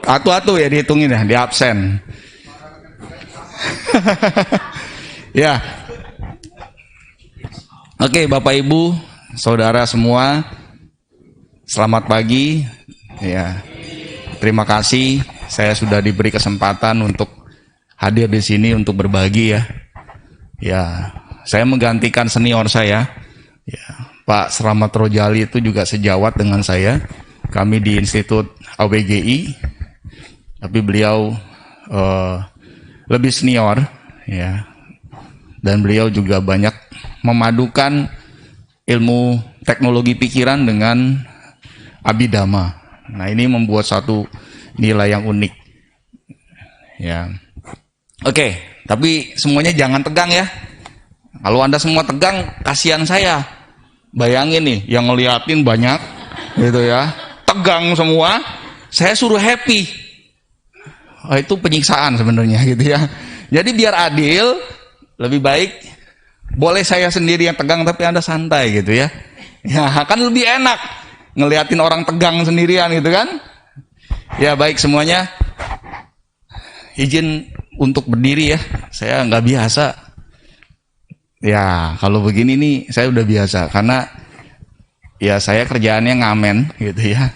Atu-atu ya dihitungin ya, di absen. Ya. Oke, Bapak Ibu, saudara semua, selamat pagi. Ya. Terima kasih saya sudah diberi kesempatan untuk hadir di sini untuk berbagi ya. Ya, saya menggantikan senior saya. Ya, Pak Slamet Rojali itu juga sejawat dengan saya. Kami di Institut AWGI, tapi beliau lebih senior, ya. Dan beliau juga banyak memadukan ilmu teknologi pikiran dengan abidama. Nah, ini membuat satu nilai yang unik. Ya. Oke, tapi semuanya jangan tegang ya. Kalau Anda semua tegang, kasihan saya. Bayangin nih, yang ngeliatin banyak, gitu ya. Tegang semua, saya suruh happy. Oh, itu penyiksaan sebenarnya gitu ya. Jadi biar adil, lebih baik boleh saya sendiri yang tegang tapi Anda santai gitu ya. Ya, kan lebih enak ngeliatin orang tegang sendirian gitu kan. Ya, baik semuanya. Izin untuk berdiri ya. Saya nggak biasa. Ya, kalau begini nih saya udah biasa karena ya saya kerjaannya ngamen gitu ya.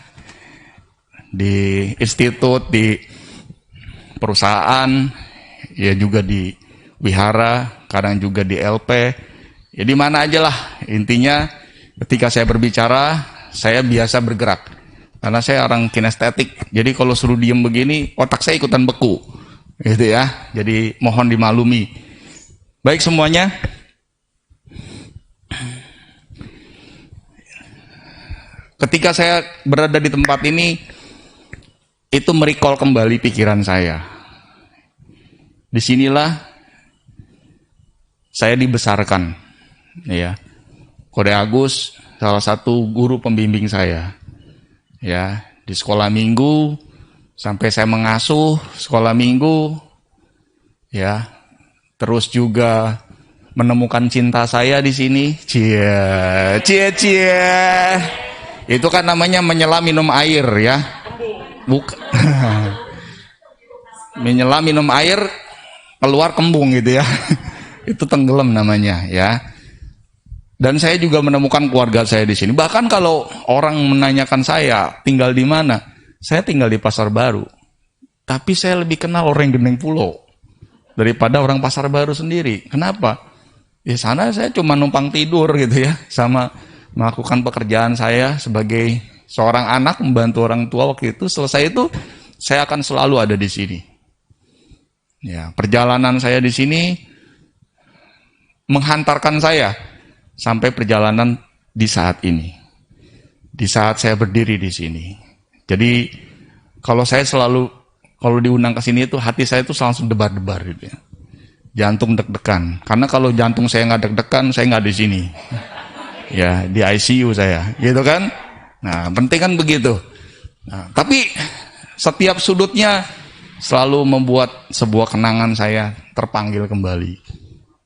Di institut, di perusahaan, ya juga di wihara, kadang juga di LP. Ya di mana aja lah. Intinya ketika saya berbicara, saya biasa bergerak. Karena saya orang kinestetik. Jadi kalau suruh diem begini, otak saya ikutan beku. Gitu ya. Jadi mohon dimaklumi. Baik semuanya. Ketika saya berada di tempat ini, itu merecall kembali pikiran saya. Disinilah saya dibesarkan, ya. Kode Agus salah satu guru pembimbing saya, ya. Di sekolah minggu sampai saya mengasuh sekolah minggu, ya. Terus juga menemukan cinta saya di sini, cie. Itu kan namanya menyelam minum air ya. Bukan. Menyelam minum air keluar kembung gitu ya. Itu tenggelam namanya ya. Dan saya juga menemukan keluarga saya di sini. Bahkan kalau orang menanyakan saya tinggal di mana, saya tinggal di Pasar Baru. Tapi saya lebih kenal orang Geneng Pulau daripada orang Pasar Baru sendiri. Kenapa? Di sana saya cuma numpang tidur gitu ya, sama melakukan pekerjaan saya sebagai seorang anak membantu orang tua waktu itu. Selesai itu saya akan selalu ada di sini. Ya, perjalanan saya di sini menghantarkan saya sampai perjalanan di saat ini. Di saat saya berdiri di sini. Jadi kalau saya selalu kalau diundang ke sini itu hati saya itu langsung debar-debar gitu ya. Jantung deg-degan. Karena kalau jantung saya nggak deg-degan, saya nggak di sini. Ya, di ICU saya, gitu kan? Nah, penting kan begitu. Nah, tapi setiap sudutnya selalu membuat sebuah kenangan saya terpanggil kembali.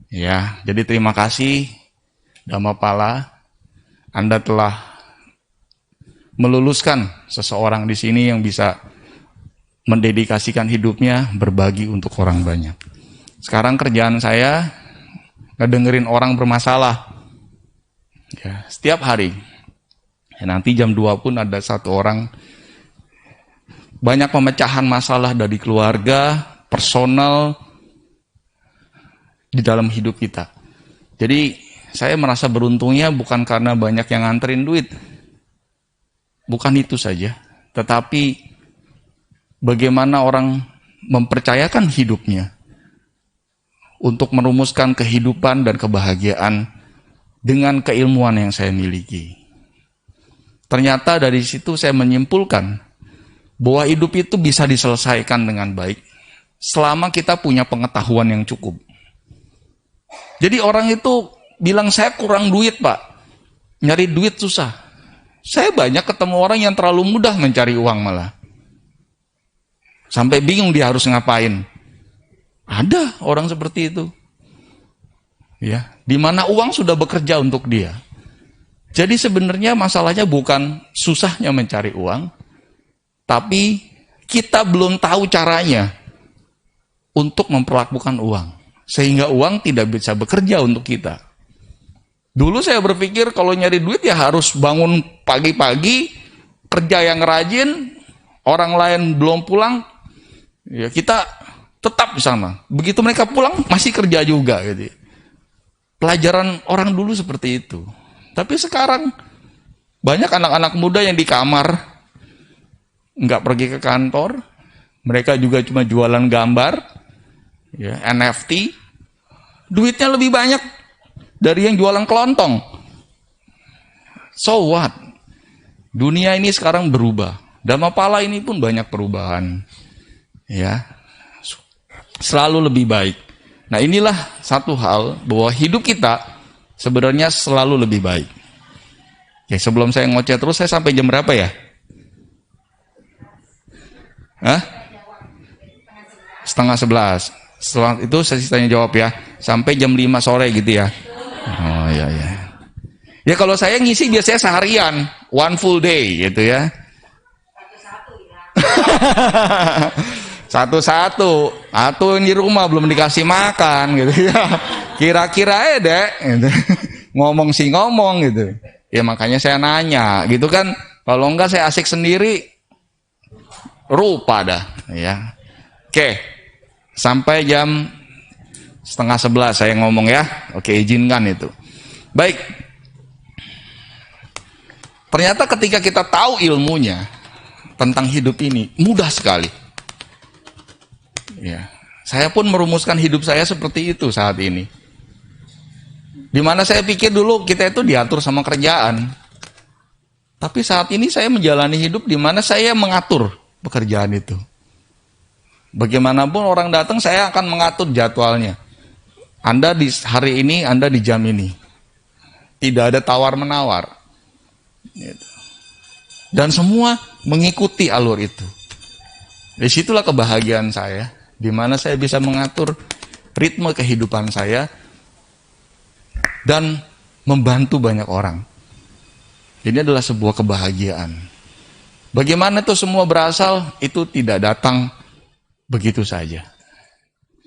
Ya, jadi terima kasih Dhammapala, Anda telah meluluskan seseorang di sini yang bisa mendedikasikan hidupnya berbagi untuk orang banyak. Sekarang kerjaan saya ngedengerin orang bermasalah. Ya, setiap hari. Ya, nanti jam 2 pun ada satu orang. Banyak pemecahan masalah dari keluarga, personal, di dalam hidup kita. Jadi saya merasa beruntungnya bukan karena banyak yang nganterin duit. Bukan itu saja. Tetapi bagaimana orang mempercayakan hidupnya untuk merumuskan kehidupan dan kebahagiaan dengan keilmuan yang saya miliki. Ternyata dari situ saya menyimpulkan bahwa hidup itu bisa diselesaikan dengan baik selama kita punya pengetahuan yang cukup. Jadi orang itu bilang saya kurang duit Pak, nyari duit susah. Saya banyak ketemu orang yang terlalu mudah mencari uang malah. Sampai bingung dia harus ngapain. Ada orang seperti itu. Ya, di mana uang sudah bekerja untuk dia. Jadi sebenarnya masalahnya bukan susahnya mencari uang, tapi kita belum tahu caranya untuk memperlakukan uang. Sehingga uang tidak bisa bekerja untuk kita. Dulu saya berpikir kalau nyari duit ya harus bangun pagi-pagi, kerja yang rajin, orang lain belum pulang, ya kita tetap di sana. Begitu mereka pulang, masih kerja juga gitu. Pelajaran orang dulu seperti itu. Tapi sekarang banyak anak-anak muda yang di kamar, nggak pergi ke kantor, mereka juga cuma jualan gambar, ya, NFT, duitnya lebih banyak dari yang jualan kelontong. So what? Dunia ini sekarang berubah. Dhamapala ini pun banyak perubahan, ya, selalu lebih baik. Nah, inilah satu hal bahwa hidup kita sebenarnya selalu lebih baik. Oke, sebelum saya ngoceh terus, saya sampai jam berapa ya? Hah? 10:30. Setelah itu saya tanya jawab ya. Sampai jam 5 sore gitu ya. Oh iya ya. Ya kalau saya ngisi biasanya seharian, one full day gitu ya. Satu-satu. Atau di rumah belum dikasih makan gitu ya. Kira-kira dek gitu. Ngomong sih ngomong gitu. Ya makanya saya nanya gitu kan. Kalau enggak saya asik sendiri, rupa dah ya. Oke. Sampai jam 10:30 saya ngomong ya. Oke, izinkan itu. Baik. Ternyata ketika kita tahu ilmunya tentang hidup ini, mudah sekali. Ya, saya pun merumuskan hidup saya seperti itu saat ini. Dimana saya pikir dulu kita itu diatur sama kerjaan. Tapi saat ini saya menjalani hidup di mana saya mengatur pekerjaan itu. Bagaimanapun orang datang, saya akan mengatur jadwalnya. Anda di hari ini, Anda di jam ini. Tidak ada tawar-menawar. Dan semua mengikuti alur itu. Disitulah kebahagiaan saya. Di mana saya bisa mengatur ritme kehidupan saya dan membantu banyak orang. Ini adalah sebuah kebahagiaan. Bagaimana itu semua berasal? Itu tidak datang begitu saja.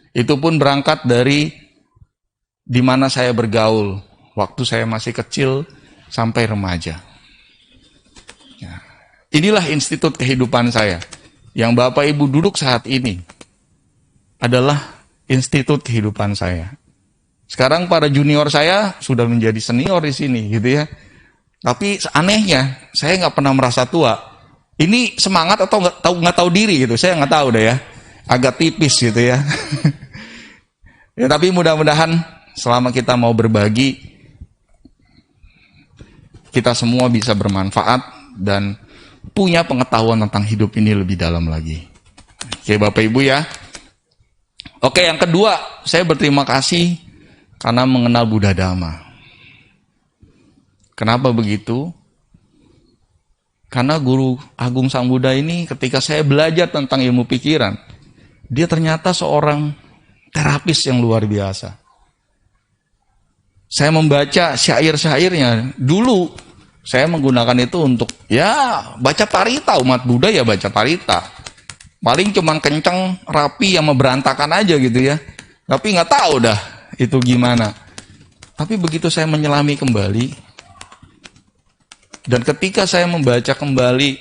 Itu pun berangkat dari di mana saya bergaul waktu saya masih kecil sampai remaja. Ya. Inilah institut kehidupan saya. Yang Bapak Ibu duduk saat ini adalah institut kehidupan saya. Sekarang para junior saya sudah menjadi senior di sini, gitu ya. Tapi anehnya, saya nggak pernah merasa tua. Ini semangat atau nggak tahu diri gitu? Saya nggak tahu deh ya. Agak tipis gitu ya. Ya tapi mudah-mudahan selama kita mau berbagi, kita semua bisa bermanfaat dan punya pengetahuan tentang hidup ini lebih dalam lagi. Oke Bapak Ibu ya. Oke, yang kedua, saya berterima kasih karena mengenal Buddha Dhamma. Kenapa begitu? Karena Guru Agung Sang Buddha ini ketika saya belajar tentang ilmu pikiran, dia ternyata seorang terapis yang luar biasa. Saya membaca syair-syairnya. Dulu saya menggunakan itu untuk ya baca parita, umat Buddha ya baca parita. Paling cuman kenceng, rapi, sama berantakan aja gitu ya. Tapi nggak tahu dah itu gimana. Tapi begitu saya menyelami kembali, dan ketika saya membaca kembali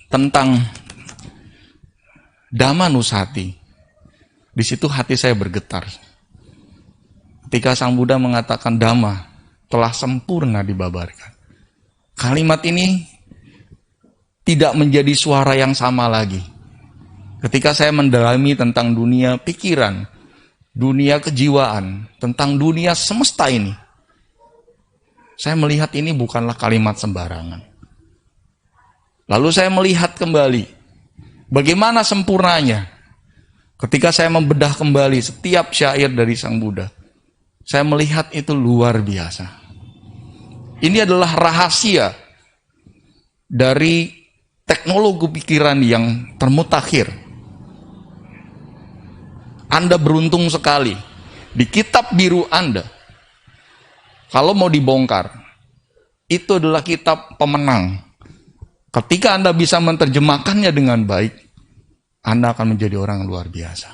tentang Dhamma Nusati, di situ hati saya bergetar. Ketika Sang Buddha mengatakan Dhamma telah sempurna dibabarkan. Kalimat ini tidak menjadi suara yang sama lagi. Ketika saya mendalami tentang dunia pikiran, dunia kejiwaan, tentang dunia semesta ini, saya melihat ini bukanlah kalimat sembarangan. Lalu saya melihat kembali, bagaimana sempurnanya. Ketika saya membedah kembali setiap syair dari Sang Buddha, saya melihat itu luar biasa. Ini adalah rahasia dari teknologi pikiran yang termutakhir. Anda beruntung sekali. Di kitab biru Anda, kalau mau dibongkar, itu adalah kitab pemenang. Ketika Anda bisa menerjemahkannya dengan baik, Anda akan menjadi orang yang luar biasa.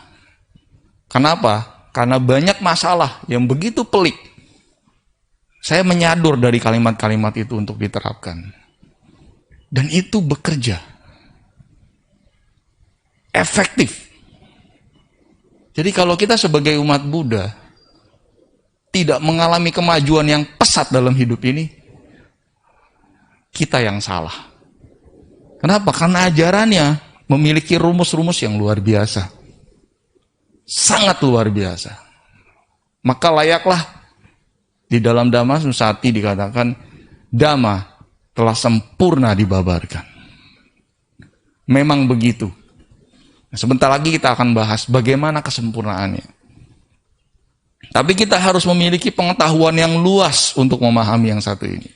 Kenapa? Karena banyak masalah yang begitu pelik. Saya menyadur dari kalimat-kalimat itu untuk diterapkan. Dan itu bekerja. Efektif. Jadi kalau kita sebagai umat Buddha tidak mengalami kemajuan yang pesat dalam hidup ini, kita yang salah. Kenapa? Karena ajarannya memiliki rumus-rumus yang luar biasa. Sangat luar biasa. Maka layaklah di dalam Dhamma Nusati dikatakan, Dhamma telah sempurna dibabarkan. Memang begitu. Sebentar lagi kita akan bahas bagaimana kesempurnaannya. Tapi kita harus memiliki pengetahuan yang luas untuk memahami yang satu ini.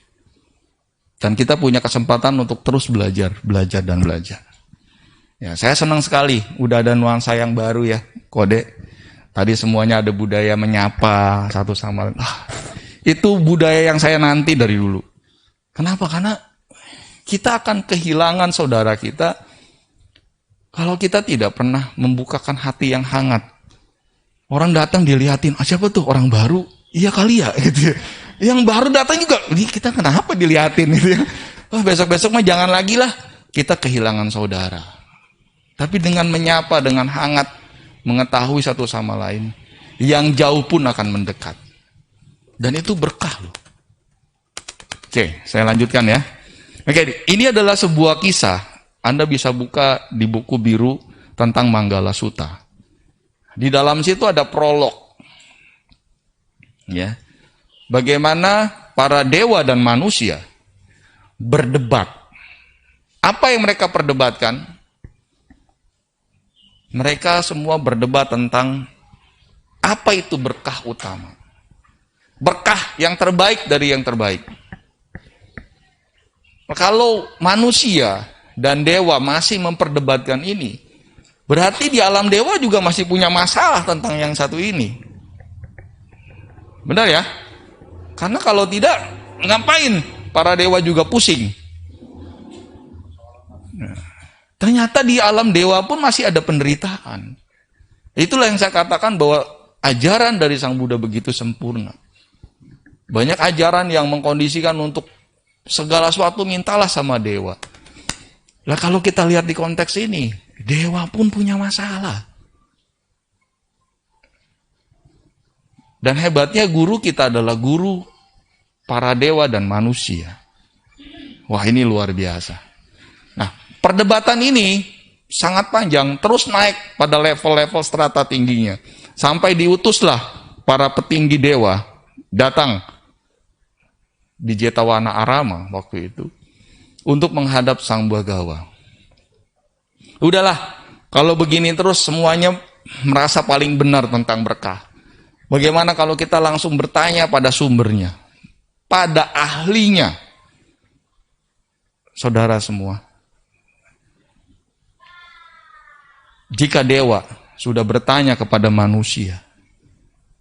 Dan kita punya kesempatan untuk terus belajar dan belajar. Ya, saya senang sekali, udah ada nuansa yang baru ya, Kode. Tadi semuanya ada budaya menyapa satu sama lain. Itu budaya yang saya nanti dari dulu. Kenapa? Karena kita akan kehilangan saudara kita kalau kita tidak pernah membukakan hati yang hangat. Orang datang dilihatin, siapa tuh orang baru? Iya kali ya, gitu. Yang baru datang juga, kita kenapa dilihatin? Gitu ya. Besok-besok mah jangan lagi lah. Kita kehilangan saudara. Tapi dengan menyapa, dengan hangat, mengetahui satu sama lain, yang jauh pun akan mendekat. Dan itu berkah loh. Oke, saya lanjutkan ya. Oke, ini adalah sebuah kisah. Anda bisa buka di buku biru tentang Manggala Sutta. Di dalam situ ada prolog. Ya. Bagaimana para dewa dan manusia berdebat. Apa yang mereka perdebatkan? Mereka semua berdebat tentang apa itu berkah utama. Berkah yang terbaik dari yang terbaik. Kalau manusia dan dewa masih memperdebatkan ini, berarti di alam dewa juga masih punya masalah tentang yang satu ini. Benar ya? Karena kalau tidak, ngapain para dewa juga pusing? Nah, ternyata di alam dewa pun masih ada penderitaan. Itulah yang saya katakan bahwa ajaran dari Sang Buddha begitu sempurna. Banyak ajaran yang mengkondisikan untuk segala sesuatu mintalah sama dewa. Lah kalau kita lihat di konteks ini, dewa pun punya masalah. Dan hebatnya guru kita adalah guru para dewa dan manusia. Wah, ini luar biasa. Nah, perdebatan ini sangat panjang, terus naik pada level-level strata tingginya. Sampai diutuslah para petinggi dewa datang di Jetawana Arama waktu itu untuk menghadap Sang Bhagawa. Udahlah, kalau begini terus semuanya merasa paling benar tentang berkah. Bagaimana kalau kita langsung bertanya pada sumbernya, pada ahlinya? Saudara semua, jika dewa sudah bertanya kepada manusia,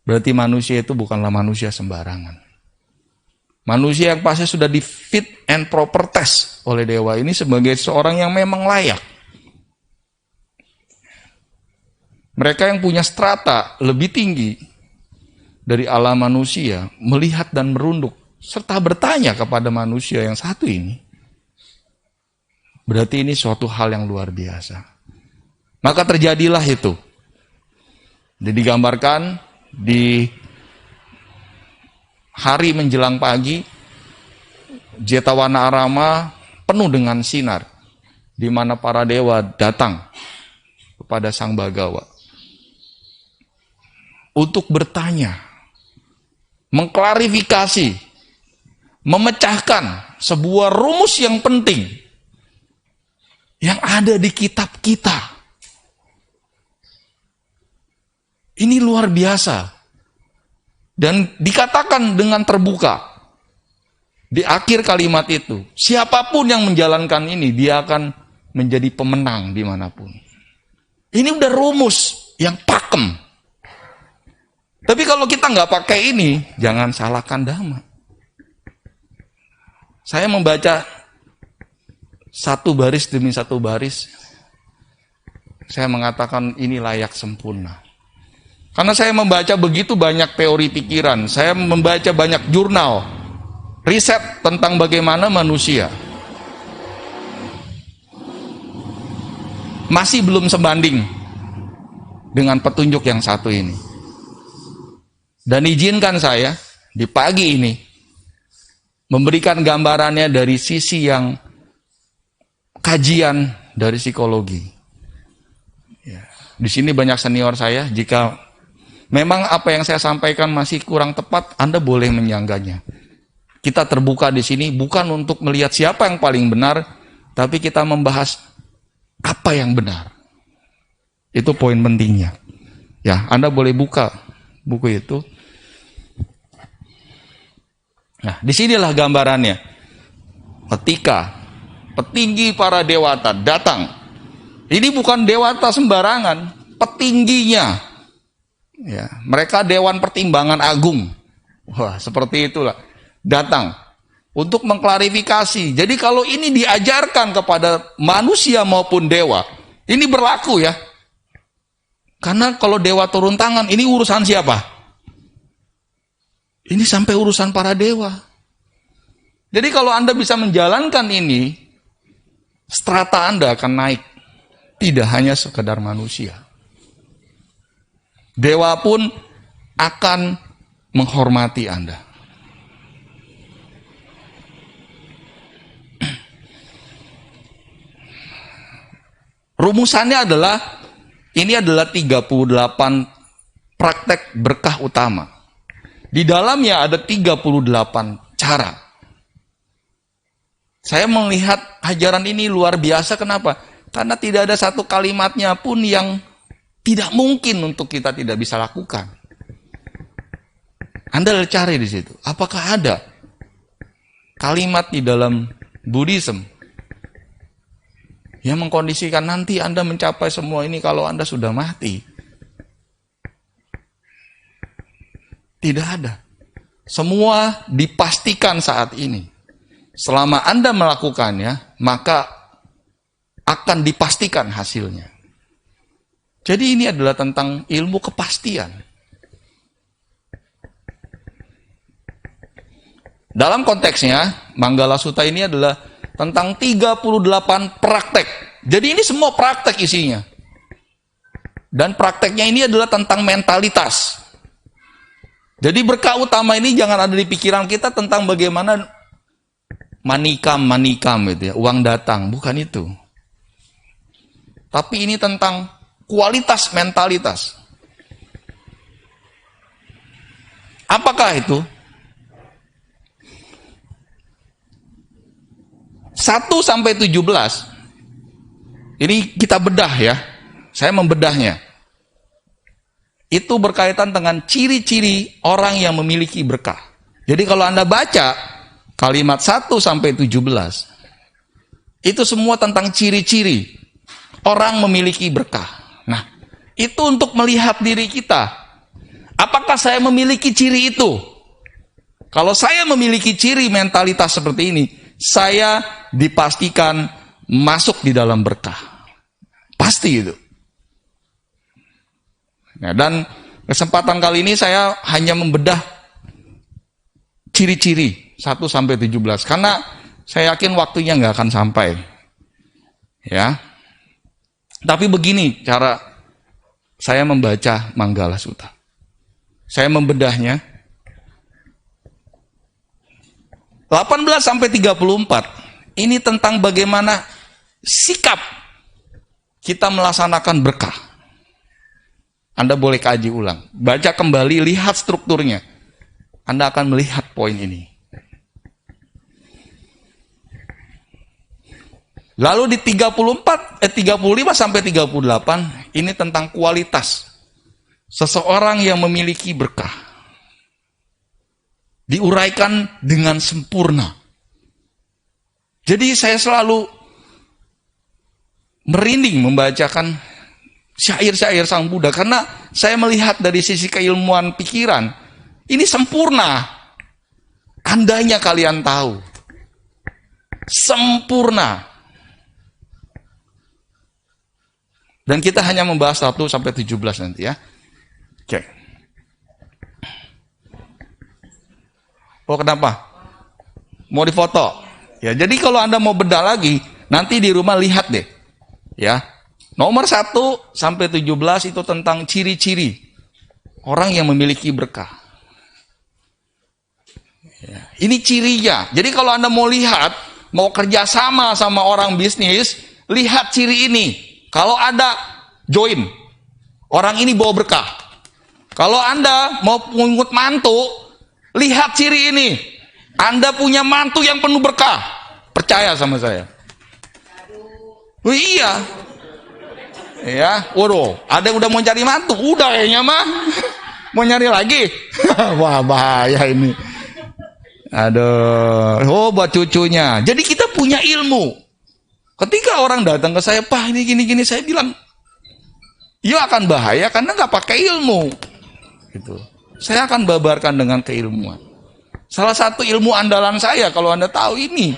berarti manusia itu bukanlah manusia sembarangan. Manusia yang pasti sudah di fit and proper test oleh dewa ini sebagai seorang yang memang layak. Mereka yang punya strata lebih tinggi dari alam manusia, melihat dan merunduk, serta bertanya kepada manusia yang satu ini, berarti ini suatu hal yang luar biasa. Maka terjadilah itu. Jadi digambarkan di hari menjelang pagi, Jetawana Arama penuh dengan sinar, di mana para dewa datang kepada Sang Bhagawa untuk bertanya, mengklarifikasi, memecahkan sebuah rumus yang penting yang ada di kitab kita. Ini luar biasa. Dan dikatakan dengan terbuka di akhir kalimat itu, siapapun yang menjalankan ini, dia akan menjadi pemenang dimanapun. Ini udah rumus yang pakem. Tapi kalau kita nggak pakai ini, jangan salahkan Dhamma. Saya membaca satu baris demi satu baris, saya mengatakan ini layak sempurna. Karena saya membaca begitu banyak teori pikiran, saya membaca banyak jurnal, riset tentang bagaimana manusia. Masih belum sebanding dengan petunjuk yang satu ini. Dan izinkan saya di pagi ini memberikan gambarannya dari sisi yang kajian dari psikologi. Ya. Di sini banyak senior saya, jika memang apa yang saya sampaikan masih kurang tepat, Anda boleh menyanggahnya. Kita terbuka di sini bukan untuk melihat siapa yang paling benar, tapi kita membahas apa yang benar. Itu poin pentingnya. Ya, Anda boleh buka buku itu. Nah, disinilah gambarannya. Ketika petinggi para dewata datang, ini bukan dewata sembarangan, petingginya. Ya, mereka Dewan Pertimbangan Agung. Wah, seperti itulah. Datang untuk mengklarifikasi. Jadi kalau ini diajarkan kepada manusia maupun dewa, ini berlaku ya. Karena kalau dewa turun tangan, ini urusan siapa? Ini sampai urusan para dewa. Jadi kalau Anda bisa menjalankan ini, strata Anda akan naik. Tidak hanya sekedar manusia. Dewa pun akan menghormati Anda. Rumusannya adalah, ini adalah 38 praktek berkah utama. Di dalamnya ada 38 cara. Saya melihat ajaran ini luar biasa, kenapa? Karena tidak ada satu kalimatnya pun yang tidak mungkin untuk kita tidak bisa lakukan. Anda cari di situ. Apakah ada kalimat di dalam Buddhism yang mengkondisikan nanti Anda mencapai semua ini kalau Anda sudah mati? Tidak ada. Semua dipastikan saat ini. Selama Anda melakukannya, maka akan dipastikan hasilnya. Jadi ini adalah tentang ilmu kepastian. Dalam konteksnya, Manggala Sutta ini adalah tentang 38 praktek. Jadi ini semua praktek isinya. Dan prakteknya ini adalah tentang mentalitas. Jadi berkah utama ini jangan ada di pikiran kita tentang bagaimana manikam gitu ya, uang datang, bukan itu. Tapi ini tentang kualitas mentalitas. Apakah itu? 1 sampai 17. Ini kita bedah ya. Saya membedahnya. Itu berkaitan dengan ciri-ciri orang yang memiliki berkah. Jadi kalau Anda baca kalimat 1 sampai 17, itu semua tentang ciri-ciri orang memiliki berkah. Nah, itu untuk melihat diri kita. Apakah saya memiliki ciri itu? Kalau saya memiliki ciri mentalitas seperti ini, saya dipastikan masuk di dalam berkah. Pasti itu. Nah, dan kesempatan kali ini saya hanya membedah ciri-ciri 1 sampai 17 karena saya yakin waktunya nggak akan sampai. Ya. Tapi begini cara saya membaca Manggala Sutta. Saya membedahnya 18 sampai 34. Ini tentang bagaimana sikap kita melaksanakan berkah. Anda boleh kaji ulang. Baca kembali, lihat strukturnya. Anda akan melihat poin ini. Lalu di 35 sampai 38, ini tentang kualitas seseorang yang memiliki berkah. Diuraikan dengan sempurna. Jadi saya selalu merinding membacakan syair-syair Sang Buddha karena saya melihat dari sisi keilmuan pikiran ini sempurna. Andainya kalian tahu sempurna. Dan kita hanya membahas 1 sampai 17 nanti ya. Oke. Oh, kenapa? Mau difoto? Ya, jadi kalau Anda mau bedah lagi, nanti di rumah lihat deh. Ya. Nomor 1 sampai 17 itu tentang ciri-ciri orang yang memiliki berkah. Ya, ini cirinya. Jadi kalau Anda mau lihat, mau kerjasama sama orang bisnis, lihat ciri ini. Kalau ada join, orang ini bawa berkah. Kalau Anda mau pungut mantu, lihat ciri ini. Anda punya mantu yang penuh berkah. Percaya sama saya. Oh, iya. Ya, waduh, ada yang udah mau cari mantu. Udah kayaknya mah. Mau nyari lagi. Wah, bahaya ini. Aduh, oh buat cucunya. Jadi kita punya ilmu. Ketika orang datang ke saya, Pak ini gini-gini, saya bilang, ya akan bahaya karena nggak pakai ilmu. Gitu. Saya akan babarkan dengan keilmuan. Salah satu ilmu andalan saya, kalau Anda tahu ini,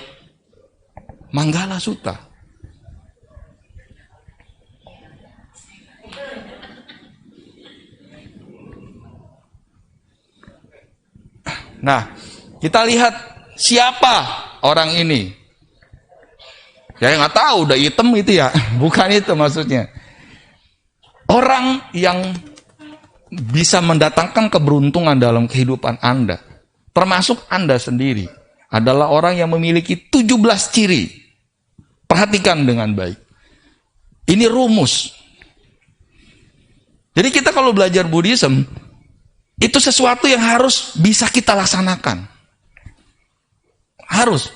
Manggala Sutta. Nah, kita lihat siapa orang ini. Ya nggak tahu, udah hitam itu ya, bukan itu maksudnya. Orang yang bisa mendatangkan keberuntungan dalam kehidupan Anda, termasuk Anda sendiri, adalah orang yang memiliki 17 ciri. Perhatikan dengan baik. Ini rumus. Jadi kita kalau belajar Buddhism, itu sesuatu yang harus bisa kita laksanakan. Harus.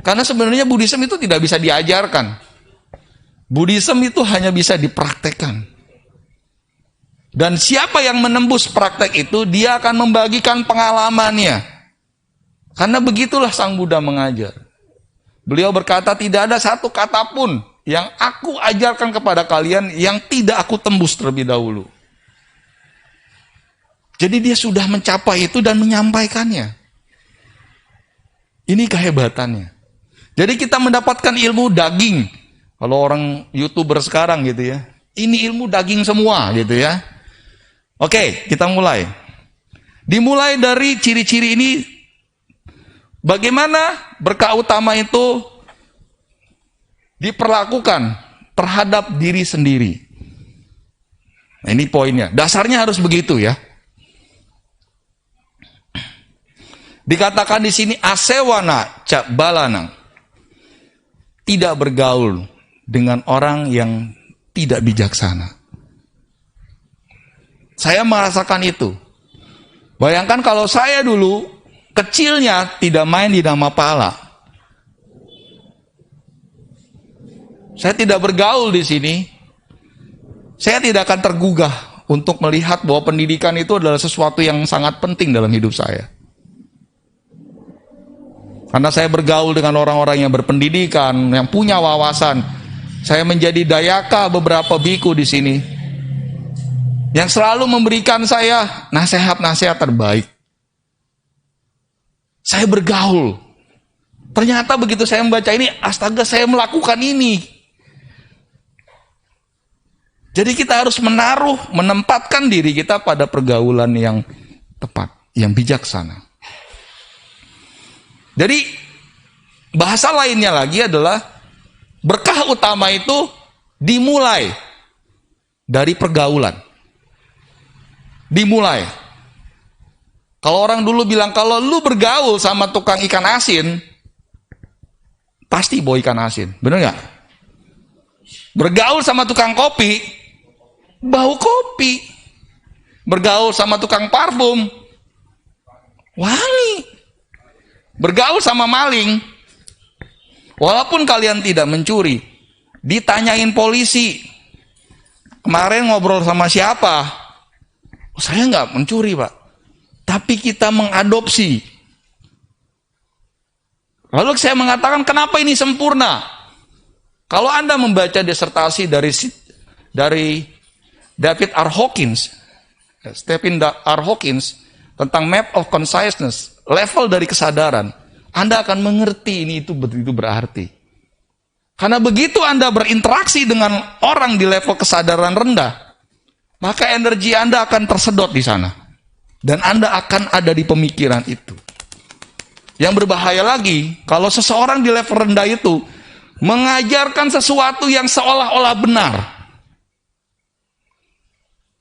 Karena sebenarnya Buddhism itu tidak bisa diajarkan. Buddhism itu hanya bisa dipraktekkan. Dan siapa yang menembus praktek itu, dia akan membagikan pengalamannya. Karena begitulah Sang Buddha mengajar. Beliau berkata, tidak ada satu kata pun yang aku ajarkan kepada kalian yang tidak aku tembus terlebih dahulu. Jadi dia sudah mencapai itu dan menyampaikannya. Ini kehebatannya. Jadi kita mendapatkan ilmu daging. Kalau orang YouTuber sekarang gitu ya. Ini ilmu daging semua gitu ya. Oke, kita mulai. Dimulai dari ciri-ciri ini. Bagaimana berkah utama itu diperlakukan terhadap diri sendiri. Nah, ini poinnya. Dasarnya harus begitu ya. Dikatakan di sini asewana cak balanang. Tidak bergaul dengan orang yang tidak bijaksana. Saya merasakan itu. Bayangkan kalau saya dulu kecilnya tidak main di nama pala. Saya tidak bergaul di sini. Saya tidak akan tergugah untuk melihat bahwa pendidikan itu adalah sesuatu yang sangat penting dalam hidup saya. Karena saya bergaul dengan orang-orang yang berpendidikan, yang punya wawasan. Saya menjadi dayaka beberapa biku di sini. Yang selalu memberikan saya nasihat-nasihat terbaik. Saya bergaul. Ternyata begitu saya membaca ini, astaga saya melakukan ini. Jadi kita harus menempatkan diri kita pada pergaulan yang tepat, yang bijaksana. Jadi bahasa lainnya lagi adalah berkah utama itu dimulai dari pergaulan. Dimulai. Kalau orang dulu bilang kalau lu bergaul sama tukang ikan asin, pasti bawa ikan asin. Bener nggak? Bergaul sama tukang kopi, bau kopi. Bergaul sama tukang parfum, wangi. Bergaul sama maling, walaupun kalian tidak mencuri, ditanyain polisi, kemarin ngobrol sama siapa? Saya nggak mencuri Pak, tapi kita mengadopsi. Lalu saya mengatakan kenapa ini sempurna? Kalau Anda membaca disertasi dari David R. Hawkins, Stephen R. Hawkins, tentang map of consciousness, level dari kesadaran, Anda akan mengerti ini itu berarti. Karena begitu Anda berinteraksi dengan orang di level kesadaran rendah, maka energi Anda akan tersedot di sana. Dan Anda akan ada di pemikiran itu. Yang berbahaya lagi, kalau seseorang di level rendah itu mengajarkan sesuatu yang seolah-olah benar,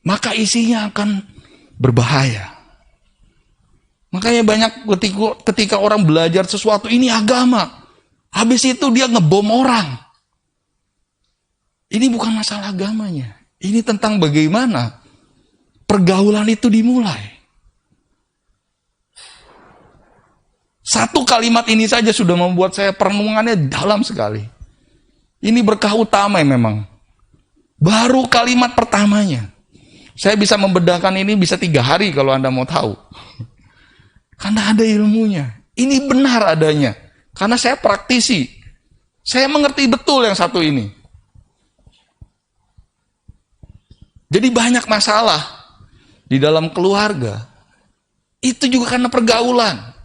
maka isinya akan berbahaya. Makanya banyak ketika orang belajar sesuatu, ini agama. Habis itu dia ngebom orang. Ini bukan masalah agamanya. Ini tentang bagaimana pergaulan itu dimulai. Satu kalimat ini saja sudah membuat saya perenungannya dalam sekali. Ini berkah utama memang. Baru kalimat pertamanya. Saya bisa membedakan ini bisa 3 hari kalau Anda mau tahu. Karena ada ilmunya. Ini benar adanya. Karena saya praktisi. Saya mengerti betul yang satu ini. Jadi banyak masalah di dalam keluarga. Itu juga karena pergaulan.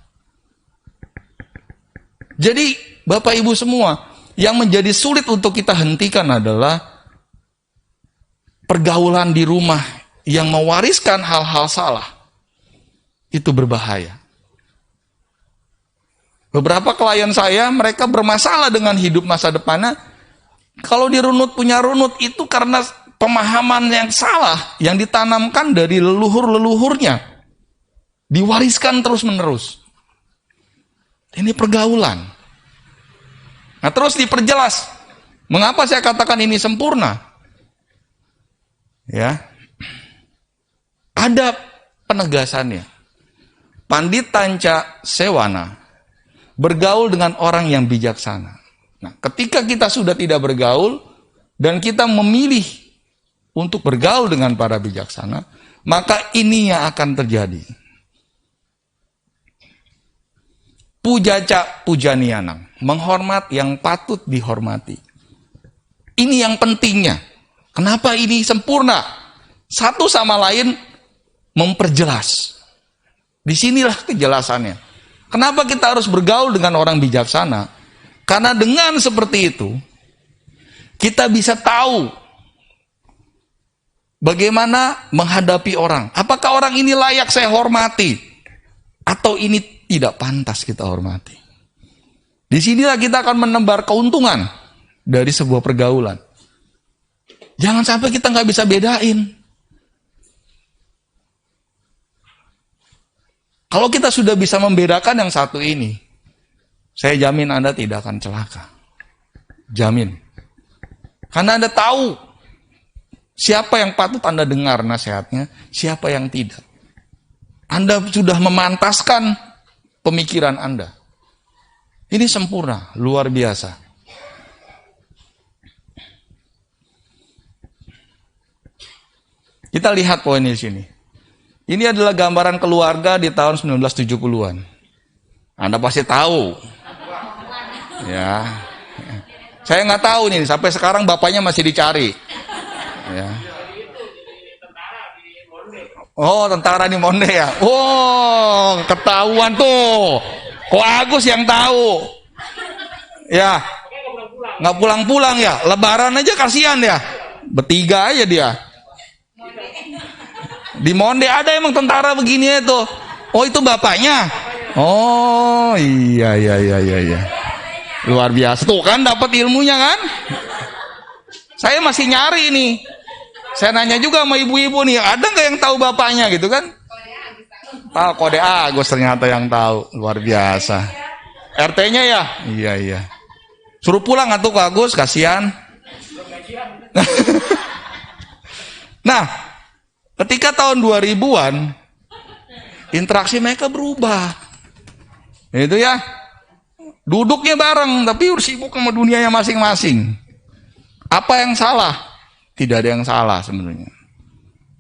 Jadi Bapak Ibu semua, yang menjadi sulit untuk kita hentikan adalah pergaulan di rumah yang mewariskan hal-hal salah. Itu berbahaya. Beberapa klien saya, mereka bermasalah dengan hidup masa depannya. Kalau dirunut punya runut, itu karena pemahaman yang salah, yang ditanamkan dari leluhur-leluhurnya. Diwariskan terus-menerus. Ini pergaulan. Nah terus diperjelas. Mengapa saya katakan ini sempurna? Ya, ada penegasannya. Panditanca sewana. Bergaul dengan orang yang bijaksana. Nah, ketika kita sudah tidak bergaul dan kita memilih untuk bergaul dengan para bijaksana, maka ini yang akan terjadi. Pujaca pujanianang, menghormat yang patut dihormati. Ini yang pentingnya. Kenapa ini sempurna? Satu sama lain memperjelas. Disinilah kejelasannya. Kenapa kita harus bergaul dengan orang bijaksana? Karena dengan seperti itu, kita bisa tahu bagaimana menghadapi orang. Apakah orang ini layak saya hormati? Atau ini tidak pantas kita hormati? Disinilah kita akan menebar keuntungan dari sebuah pergaulan. Jangan sampai kita nggak bisa bedain. Kalau kita sudah bisa membedakan yang satu ini, saya jamin Anda tidak akan celaka. Jamin. Karena Anda tahu siapa yang patut Anda dengar nasihatnya, siapa yang tidak. Anda sudah memantaskan pemikiran Anda. Ini sempurna, luar biasa. Kita lihat poin di sini. Ini adalah gambaran keluarga di tahun 1970-an. Anda pasti tahu. Ya. Saya nggak tahu nih, sampai sekarang bapaknya masih dicari. Ya. Oh, tentara di Monde ya. Oh, ketahuan tuh. Kok Agus yang tahu? Ya. Nggak pulang-pulang ya. Lebaran aja kasihan ya. Bertiga aja dia. Di Monde ada emang tentara begini itu. Oh, itu bapaknya. Oh, iya. Luar biasa. Tuh kan dapat ilmunya kan? Saya masih nyari nih. Saya nanya juga sama ibu-ibu nih, ada nggak yang tahu bapaknya gitu kan? Tahu, Kode Agus ternyata yang tahu. Luar biasa. RT-nya ya? Iya. Suruh pulang atuh ke Agus, kasihan. Nah, ketika tahun 2000-an, interaksi mereka berubah. Itu ya. Duduknya bareng, tapi sibuk sama dunianya masing-masing. Apa yang salah? Tidak ada yang salah sebenarnya.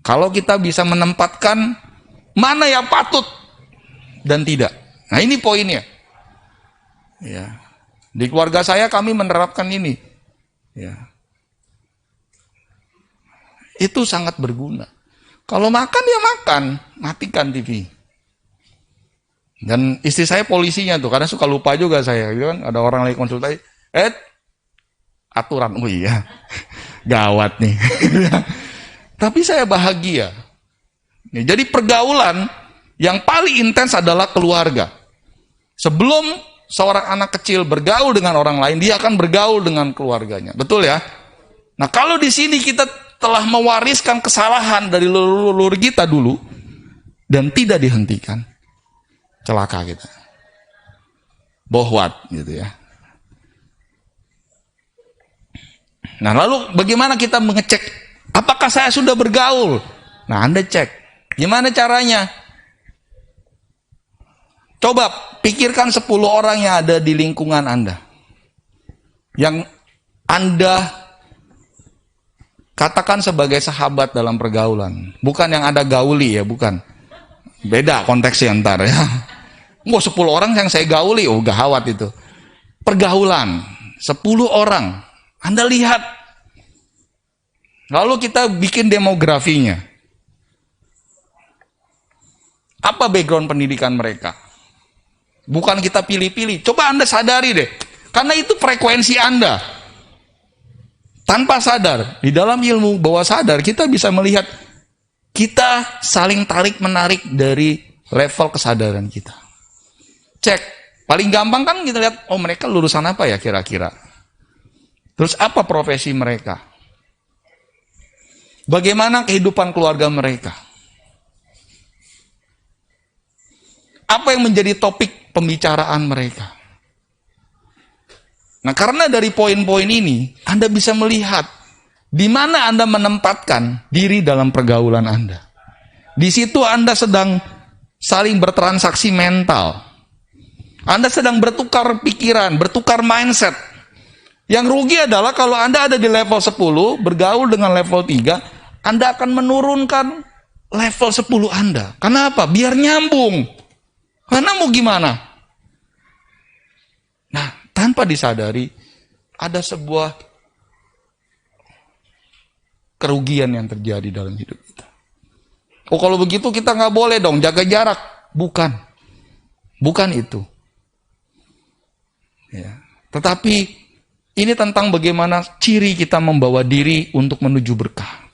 Kalau kita bisa menempatkan mana yang patut dan tidak. Nah ini poinnya. Ya. Di keluarga saya kami menerapkan ini. Ya. Itu sangat berguna. Kalau makan ya makan, matikan TV. Dan istri saya polisinya tuh, karena suka lupa juga saya, gitu kan? Ada orang lagi konsultasi, aturan. Oh iya, gawat nih. Tapi saya bahagia. Jadi pergaulan yang paling intens adalah keluarga. Sebelum seorang anak kecil bergaul dengan orang lain, dia akan bergaul dengan keluarganya. Betul ya? Nah, kalau di sini kita telah mewariskan kesalahan dari leluhur kita dulu dan tidak dihentikan, celaka kita. Bohwat gitu ya. Nah, lalu bagaimana kita mengecek apakah saya sudah bergaul? Nah, Anda cek. Gimana caranya? Coba pikirkan 10 orang yang ada di lingkungan Anda. Yang Anda katakan sebagai sahabat dalam pergaulan. Bukan yang Anda gauli ya, bukan. Beda konteksnya ntar ya. 10 orang yang saya gauli, gawat itu. Pergaulan, 10 orang. Anda lihat. Lalu kita bikin demografinya. Apa background pendidikan mereka? Bukan kita pilih-pilih. Coba Anda sadari deh. Karena itu frekuensi Anda. Tanpa sadar. Di dalam ilmu bawah sadar kita bisa melihat. Kita saling tarik-menarik dari level kesadaran kita. Cek. Paling gampang kan kita lihat. Oh, mereka lulusan apa ya kira-kira? Terus apa profesi mereka? Bagaimana kehidupan keluarga mereka? Apa yang menjadi topik pembicaraan mereka? Nah, karena dari poin-poin ini, Anda bisa melihat di mana Anda menempatkan diri dalam pergaulan Anda. Di situ Anda sedang saling bertransaksi mental. Anda sedang bertukar pikiran, bertukar mindset. Yang rugi adalah kalau Anda ada di level 10, bergaul dengan level 3, Anda akan menurunkan level 10 Anda. Kenapa? Biar nyambung. Karena mau gimana? Nah, tanpa disadari, ada sebuah kerugian yang terjadi dalam hidup kita. Oh, kalau begitu kita nggak boleh dong jaga jarak. Bukan. Bukan itu. Ya. Tetapi ini tentang bagaimana ciri kita membawa diri untuk menuju berkah.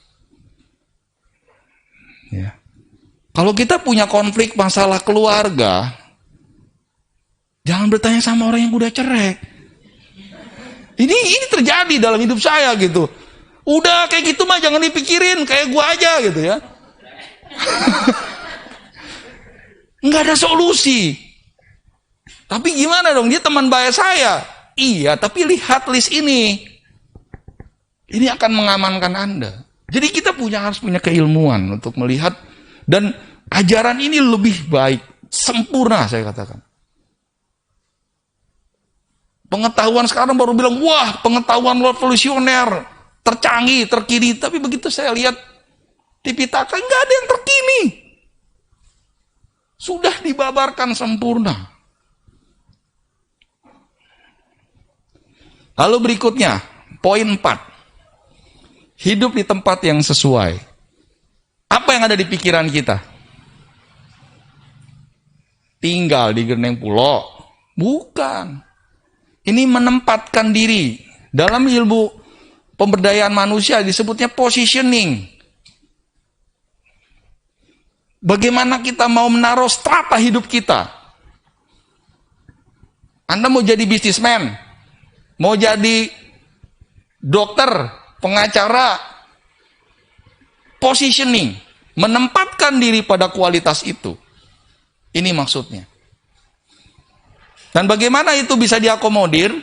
Ya. Kalau kita punya konflik masalah keluarga, jangan bertanya sama orang yang udah cerai. Ini terjadi dalam hidup saya gitu. Udah kayak gitu mah jangan dipikirin, kayak gua aja gitu ya. Nggak ada solusi. Tapi gimana dong, dia teman baik saya. Iya, tapi lihat list ini. Ini akan mengamankan Anda. Jadi kita harus punya keilmuan untuk melihat. Dan ajaran ini lebih baik, sempurna saya katakan. Pengetahuan sekarang baru bilang, wah pengetahuan revolusioner, tercanggih, terkini. Tapi begitu saya lihat Tipitaka, nggak ada yang terkini. Sudah dibabarkan sempurna. Lalu berikutnya, poin 4. Hidup di tempat yang sesuai. Apa yang ada di pikiran kita? Tinggal di Geneng Pulau? Bukan. Ini menempatkan diri. Dalam ilmu pemberdayaan manusia disebutnya positioning. Bagaimana kita mau menaruh strata hidup kita? Anda mau jadi bisnismen? Mau jadi dokter, pengacara? Positioning, menempatkan diri pada kualitas itu. Ini maksudnya. Dan bagaimana itu bisa diakomodir?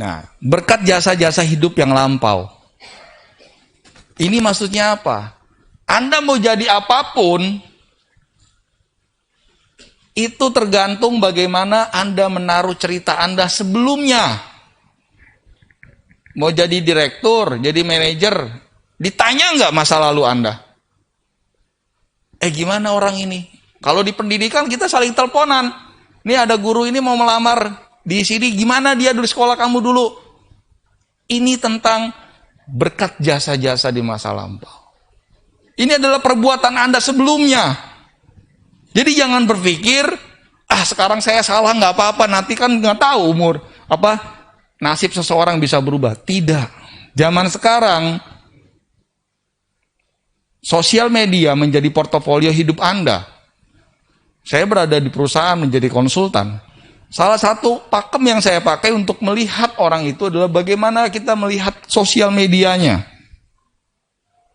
Nah, berkat jasa-jasa hidup yang lampau. Ini maksudnya apa? Anda mau jadi apapun, itu tergantung bagaimana Anda menaruh cerita Anda sebelumnya. Mau jadi direktur, jadi manajer, ditanya nggak masa lalu Anda? Gimana orang ini? Kalau di pendidikan kita saling teleponan. Ini ada guru ini mau melamar di sini, gimana dia dulu sekolah kamu dulu? Ini tentang berkat jasa-jasa di masa lampau. Ini adalah perbuatan Anda sebelumnya. Jadi jangan berpikir sekarang saya salah nggak apa-apa, nanti kan nggak tahu nasib seseorang bisa berubah. Tidak. Zaman sekarang sosial media menjadi portofolio hidup Anda. Saya berada di perusahaan menjadi konsultan. Salah satu pakem yang saya pakai untuk melihat orang itu adalah bagaimana kita melihat sosial medianya.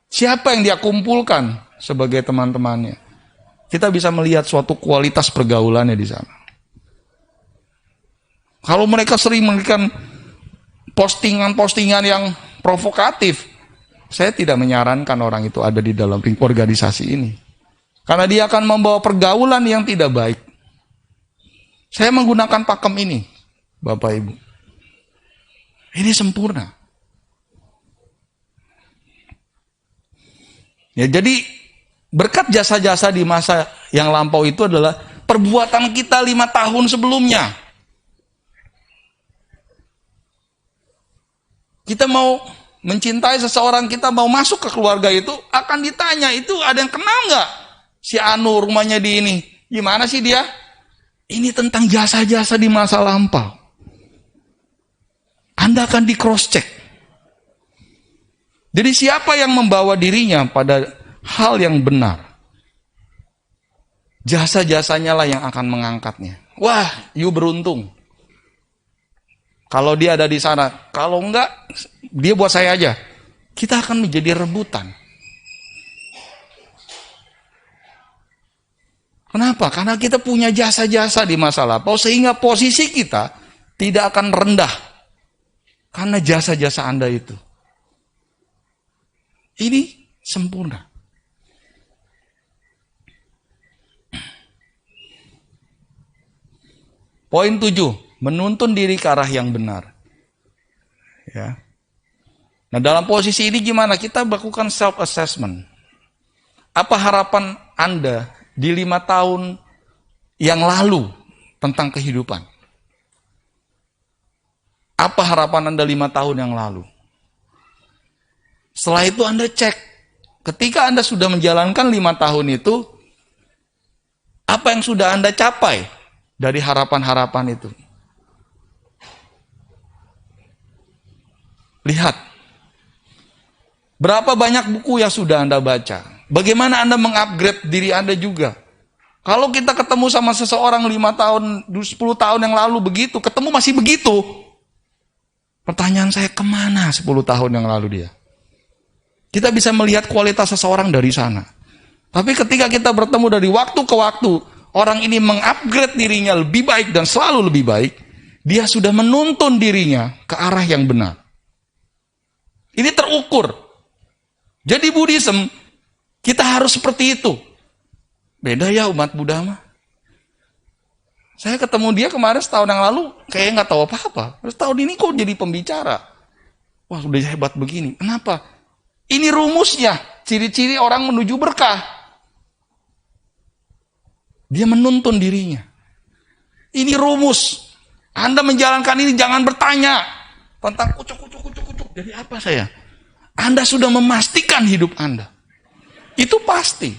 Siapa yang dia kumpulkan sebagai teman-temannya. Kita bisa melihat suatu kualitas pergaulannya di sana. Kalau mereka sering memberikan postingan-postingan yang provokatif, saya tidak menyarankan orang itu ada di dalam organisasi ini. Karena dia akan membawa pergaulan yang tidak baik. Saya menggunakan pakem ini, Bapak Ibu. Ini sempurna. Ya, jadi berkat jasa-jasa di masa yang lampau itu adalah perbuatan kita 5 tahun sebelumnya. Kita mau mencintai seseorang, kita mau masuk ke keluarga itu, akan ditanya, itu ada yang kenal nggak? Si Anu rumahnya di ini. Gimana sih dia? Ini tentang jasa-jasa di masa lampau. Anda akan di cross check. Jadi siapa yang membawa dirinya pada hal yang benar, jasa-jasanya lah yang akan mengangkatnya. Wah, you beruntung. Kalau dia ada di sana, kalau enggak, dia buat saya aja. Kita akan menjadi rebutan. Kenapa? Karena kita punya jasa-jasa di masa lampau, sehingga posisi kita tidak akan rendah. Karena jasa-jasa Anda itu. Ini sempurna. Poin 7, menuntun diri ke arah yang benar. Ya. Nah, dalam posisi ini gimana? Kita lakukan self-assessment. Apa harapan Anda di 5 tahun yang lalu tentang kehidupan? Apa harapan Anda 5 tahun yang lalu? Setelah itu Anda cek. Ketika Anda sudah menjalankan 5 tahun itu, apa yang sudah Anda capai dari harapan-harapan itu? Lihat. Berapa banyak buku yang sudah Anda baca? Bagaimana Anda mengupgrade diri Anda juga? Kalau kita ketemu sama seseorang 5 tahun, 10 tahun yang lalu begitu, ketemu masih begitu. Pertanyaan saya, kemana 10 tahun yang lalu dia? Kita bisa melihat kualitas seseorang dari sana. Tapi ketika kita bertemu dari waktu ke waktu, orang ini mengupgrade dirinya lebih baik dan selalu lebih baik, dia sudah menuntun dirinya ke arah yang benar. Ini terukur. Jadi Buddhism, kita harus seperti itu. Beda ya umat Buddha mah. Saya ketemu dia kemarin setahun yang lalu, kayaknya nggak tahu apa-apa. Terus tahun ini kok jadi pembicara. Wah, udah hebat begini. Kenapa? Ini rumusnya, ciri-ciri orang menuju berkah. Dia menuntun dirinya. Ini rumus. Anda menjalankan ini, jangan bertanya tentang kucuk. Dari apa saya? Anda sudah memastikan hidup Anda. Itu pasti.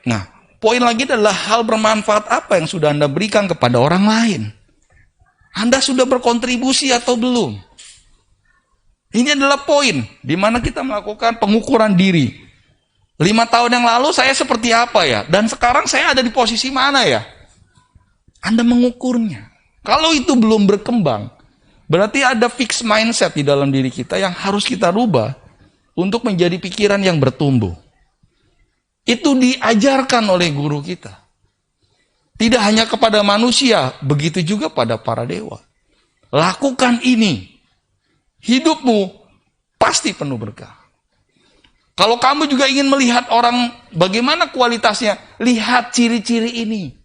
Nah, poin lagi adalah hal bermanfaat apa yang sudah Anda berikan kepada orang lain. Anda sudah berkontribusi atau belum? Ini adalah poin di mana kita melakukan pengukuran diri. 5 tahun yang lalu saya seperti apa ya? Dan sekarang saya ada di posisi mana ya? Anda mengukurnya. Kalau itu belum berkembang, berarti ada fixed mindset di dalam diri kita yang harus kita rubah untuk menjadi pikiran yang bertumbuh. Itu diajarkan oleh guru kita. Tidak hanya kepada manusia, begitu juga pada para dewa. Lakukan ini. Hidupmu pasti penuh berkah. Kalau kamu juga ingin melihat orang bagaimana kualitasnya, lihat ciri-ciri ini.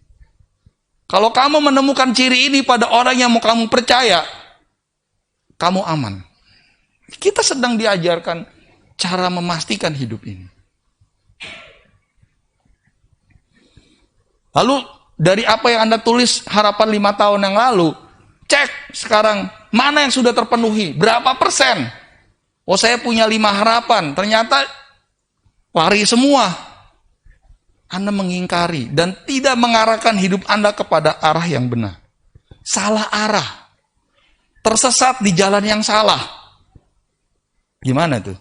Kalau kamu menemukan ciri ini pada orang yang mau kamu percaya, kamu aman. Kita sedang diajarkan cara memastikan hidup ini. Lalu dari apa yang Anda tulis harapan 5 tahun yang lalu, cek sekarang mana yang sudah terpenuhi, berapa persen. Oh, saya punya 5 harapan, ternyata lari semua. Anda mengingkari dan tidak mengarahkan hidup Anda kepada arah yang benar. Salah arah. Tersesat di jalan yang salah. Gimana tuh?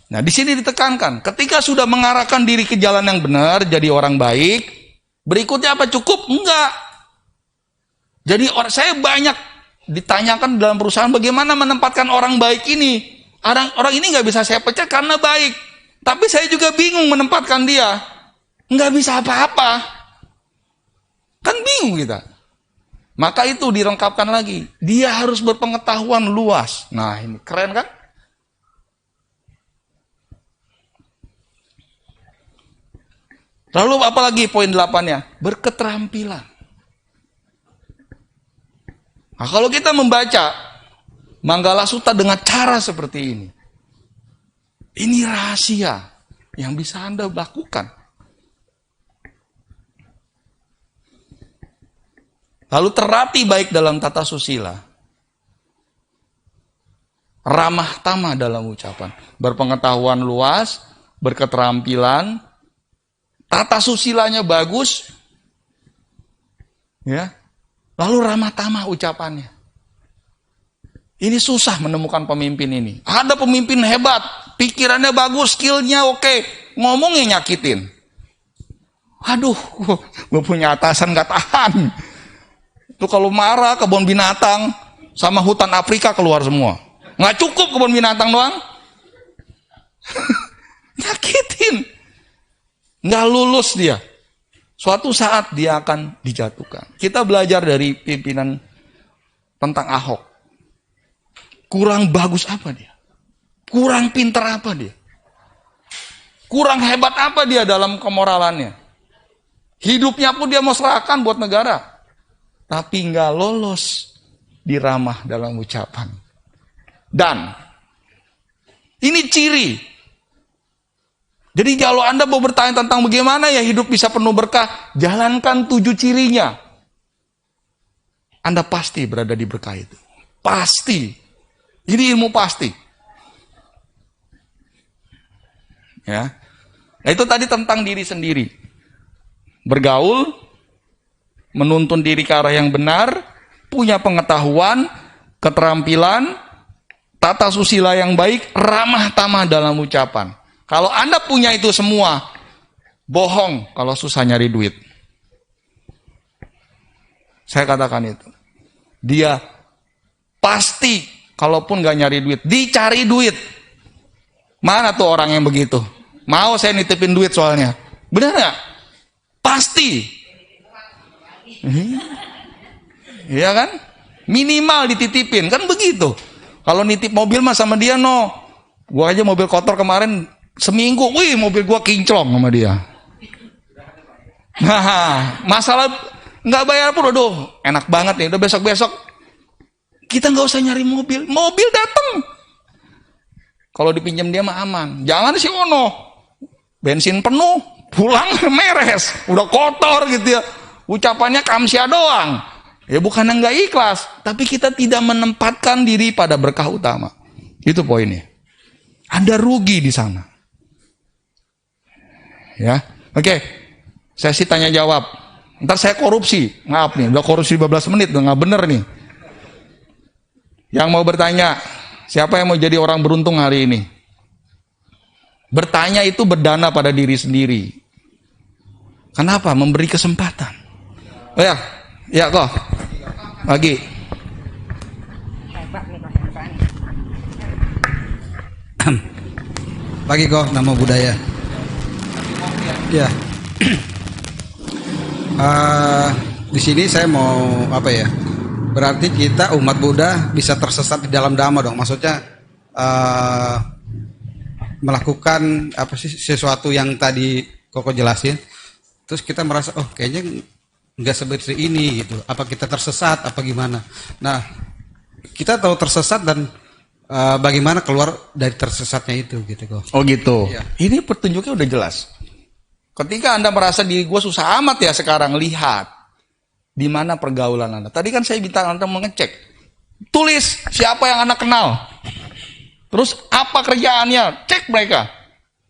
Nah, di sini ditekankan, ketika sudah mengarahkan diri ke jalan yang benar, jadi orang baik, berikutnya apa? Cukup? Enggak. Jadi saya banyak ditanyakan dalam perusahaan, bagaimana menempatkan orang baik ini? Orang ini nggak bisa saya pecat karena baik. Tapi saya juga bingung menempatkan dia. Nggak bisa apa-apa. Kan bingung kita. Maka itu dilengkapkan lagi. Dia harus berpengetahuan luas. Nah, ini keren kan? Lalu apalagi poin 8-nya? Berketerampilan. Nah, kalau kita membaca Manggala Sutta dengan cara seperti ini rahasia yang bisa Anda lakukan. Lalu terlatih baik dalam tata susila. Ramah tamah dalam ucapan. Berpengetahuan luas, berketerampilan, tata susilanya bagus, ya. Lalu ramah tamah ucapannya. Ini susah menemukan pemimpin ini. Ada pemimpin hebat, pikirannya bagus, skillnya oke, ngomongnya nyakitin. Aduh, gue punya atasan gak tahan. Itu kalau marah kebun binatang sama hutan Afrika keluar semua. Nggak cukup kebun binatang doang, nyakitin. Nggak lulus dia. Suatu saat dia akan dijatuhkan. Kita belajar dari pimpinan tentang Ahok. Kurang bagus apa dia? Kurang pintar apa dia? Kurang hebat apa dia dalam kemoralannya? Hidupnya pun dia mau serahkan buat negara. Tapi nggak lolos diramah dalam ucapan. Dan ini ciri. Jadi kalau Anda mau bertanya tentang bagaimana ya hidup bisa penuh berkah, jalankan 7 cirinya. Anda pasti berada di berkah itu. Pasti. Ini ilmu pasti. Ya. Nah, itu tadi tentang diri sendiri. Bergaul, menuntun diri ke arah yang benar, punya pengetahuan, keterampilan, tata susila yang baik, ramah tamah dalam ucapan. Kalau Anda punya itu semua, bohong kalau susah nyari duit. Saya katakan itu. Dia pasti, kalaupun gak nyari duit, dicari duit. Mana tuh orang yang begitu? Mau saya nitipin duit soalnya. Benar gak? Pasti. Iya kan? Minimal dititipin, kan begitu. Kalau nitip mobil mah sama dia no. Gua aja mobil kotor kemarin seminggu, wih mobil gua kinclong sama dia. Nah, masalah nggak bayar pun, aduh enak banget nih. Udah besok-besok kita nggak usah nyari mobil, mobil datang. Kalau dipinjam dia mah aman. Jangan si Ono, bensin penuh, pulang meres, udah kotor gitu ya. Ucapannya kamsia doang. Ya bukan nggak ikhlas, tapi kita tidak menempatkan diri pada berkah utama. Itu poinnya. Anda rugi di sana. Ya, oke. Sesi tanya jawab. Ntar saya korupsi. Maaf nih, udah korupsi 15 menit, udah nggak bener nih. Yang mau bertanya, siapa yang mau jadi orang beruntung hari ini? Bertanya itu berdana pada diri sendiri. Kenapa? Memberi kesempatan. Oh ya kok. Lagi. Pagi kok, nama budaya. Ya. Di sini saya mau apa ya? Berarti kita umat Buddha bisa tersesat di dalam dhamma dong. Maksudnya melakukan apa sih sesuatu yang tadi Koko jelasin. Terus kita merasa kayaknya nggak seperti ini gitu. Apa kita tersesat? Apa gimana? Nah, kita tahu tersesat dan bagaimana keluar dari tersesatnya itu gitu kok. Oh gitu. Iya. Ini petunjuknya udah jelas. Ketika Anda merasa diri gue susah amat ya sekarang, lihat di mana pergaulan Anda. Tadi kan saya minta Anda mengecek Tulis siapa yang Anda kenal. Terus apa kerjaannya? Cek mereka.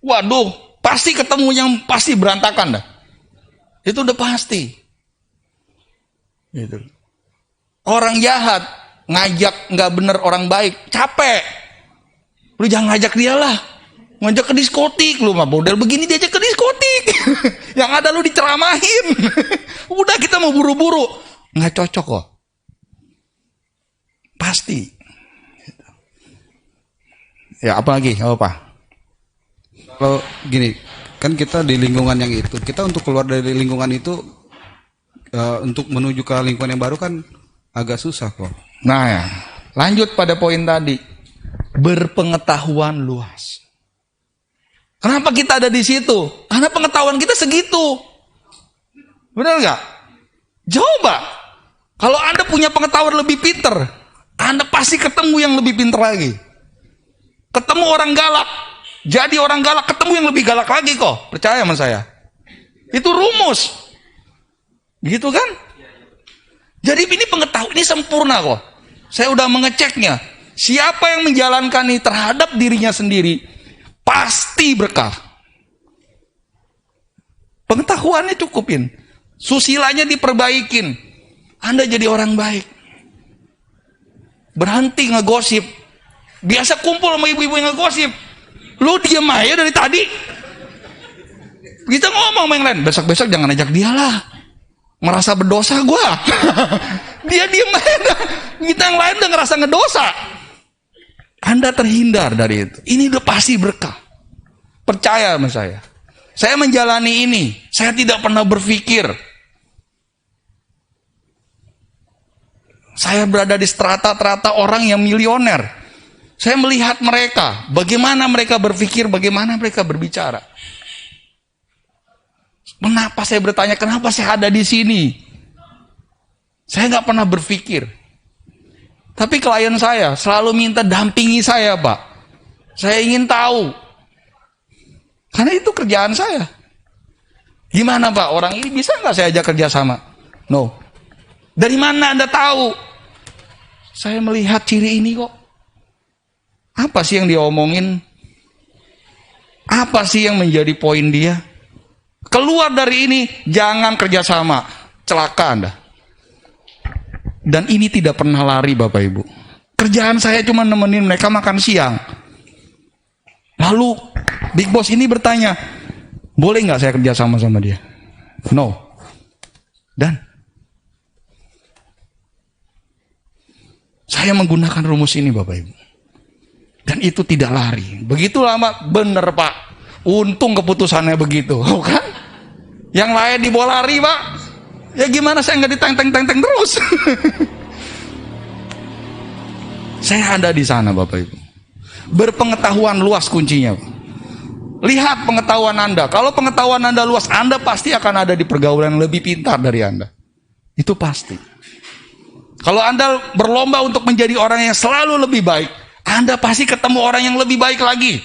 Waduh, pasti ketemu yang pasti berantakan dah. Itu udah pasti. Gitu. Orang jahat ngajak nggak bener orang baik, capek. Lu jangan ngajak dia lah. Ngajak ke diskotik, lu mah model begini diajak ke diskotik. Yang ada lu diceramahin. Udah kita mau buru-buru. Nggak cocok kok. Pasti. Ya apa lagi? Apa? Kalau gini, kan kita di lingkungan yang itu, kita untuk keluar dari lingkungan itu, untuk menuju ke lingkungan yang baru kan agak susah kok. Nah ya, lanjut pada poin tadi. Berpengetahuan luas. Kenapa kita ada di situ? Karena pengetahuan kita segitu. Benar nggak? Coba. Kalau Anda punya pengetahuan lebih pinter, Anda pasti ketemu yang lebih pinter lagi. Ketemu orang galak, jadi orang galak, ketemu yang lebih galak lagi kok. Percaya sama saya. Itu rumus. Gitu kan? Jadi ini pengetahuan ini sempurna kok. Saya udah mengeceknya. Siapa yang menjalankan ini terhadap dirinya sendiri, pasti berkah. Pengetahuannya cukupin. Susilanya diperbaikin. Anda jadi orang baik. Berhenti ngegosip. Biasa kumpul sama ibu-ibu yang ngegosip. Lu diem aja dari tadi. Kita ngomong sama yang lain. Besok-besok jangan ajak dia lah. Merasa berdosa gua. Dia diem aja. Kita yang lain udah ngerasa ngedosa. Anda terhindar dari itu. Ini udah pasti berkah. Percaya sama saya. Saya menjalani ini. Saya tidak pernah berpikir saya berada di strata-strata orang yang milioner. Saya melihat mereka, bagaimana mereka berpikir, bagaimana mereka berbicara. Kenapa saya bertanya, kenapa saya ada di sini? Saya nggak pernah berpikir. Tapi klien saya selalu minta dampingi saya, Pak. Saya ingin tahu. Karena itu kerjaan saya. Gimana, Pak? Orang ini bisa nggak saya ajak kerjasama? No. Dari mana Anda tahu? Saya melihat ciri ini kok. Apa sih yang dia omongin? Apa sih yang menjadi poin dia? Keluar dari ini, jangan kerjasama. Celaka Anda. Dan ini tidak pernah lari Bapak Ibu. Kerjaan saya cuma nemenin mereka makan siang. Lalu Big Boss ini bertanya, boleh nggak saya kerjasama sama dia? No. Dan saya menggunakan rumus ini Bapak Ibu. Dan itu tidak lari. Begitu lama, bener Pak. Untung keputusannya begitu. Oh, kan? Yang lain dibawa lari Pak. Ya gimana saya nggak diteng-teng-teng terus. Saya ada di sana Bapak Ibu. Berpengetahuan luas kuncinya Pak. Lihat pengetahuan Anda. Kalau pengetahuan Anda luas, Anda pasti akan ada di pergaulan yang lebih pintar dari Anda. Itu pasti. Kalau Anda berlomba untuk menjadi orang yang selalu lebih baik, Anda pasti ketemu orang yang lebih baik lagi.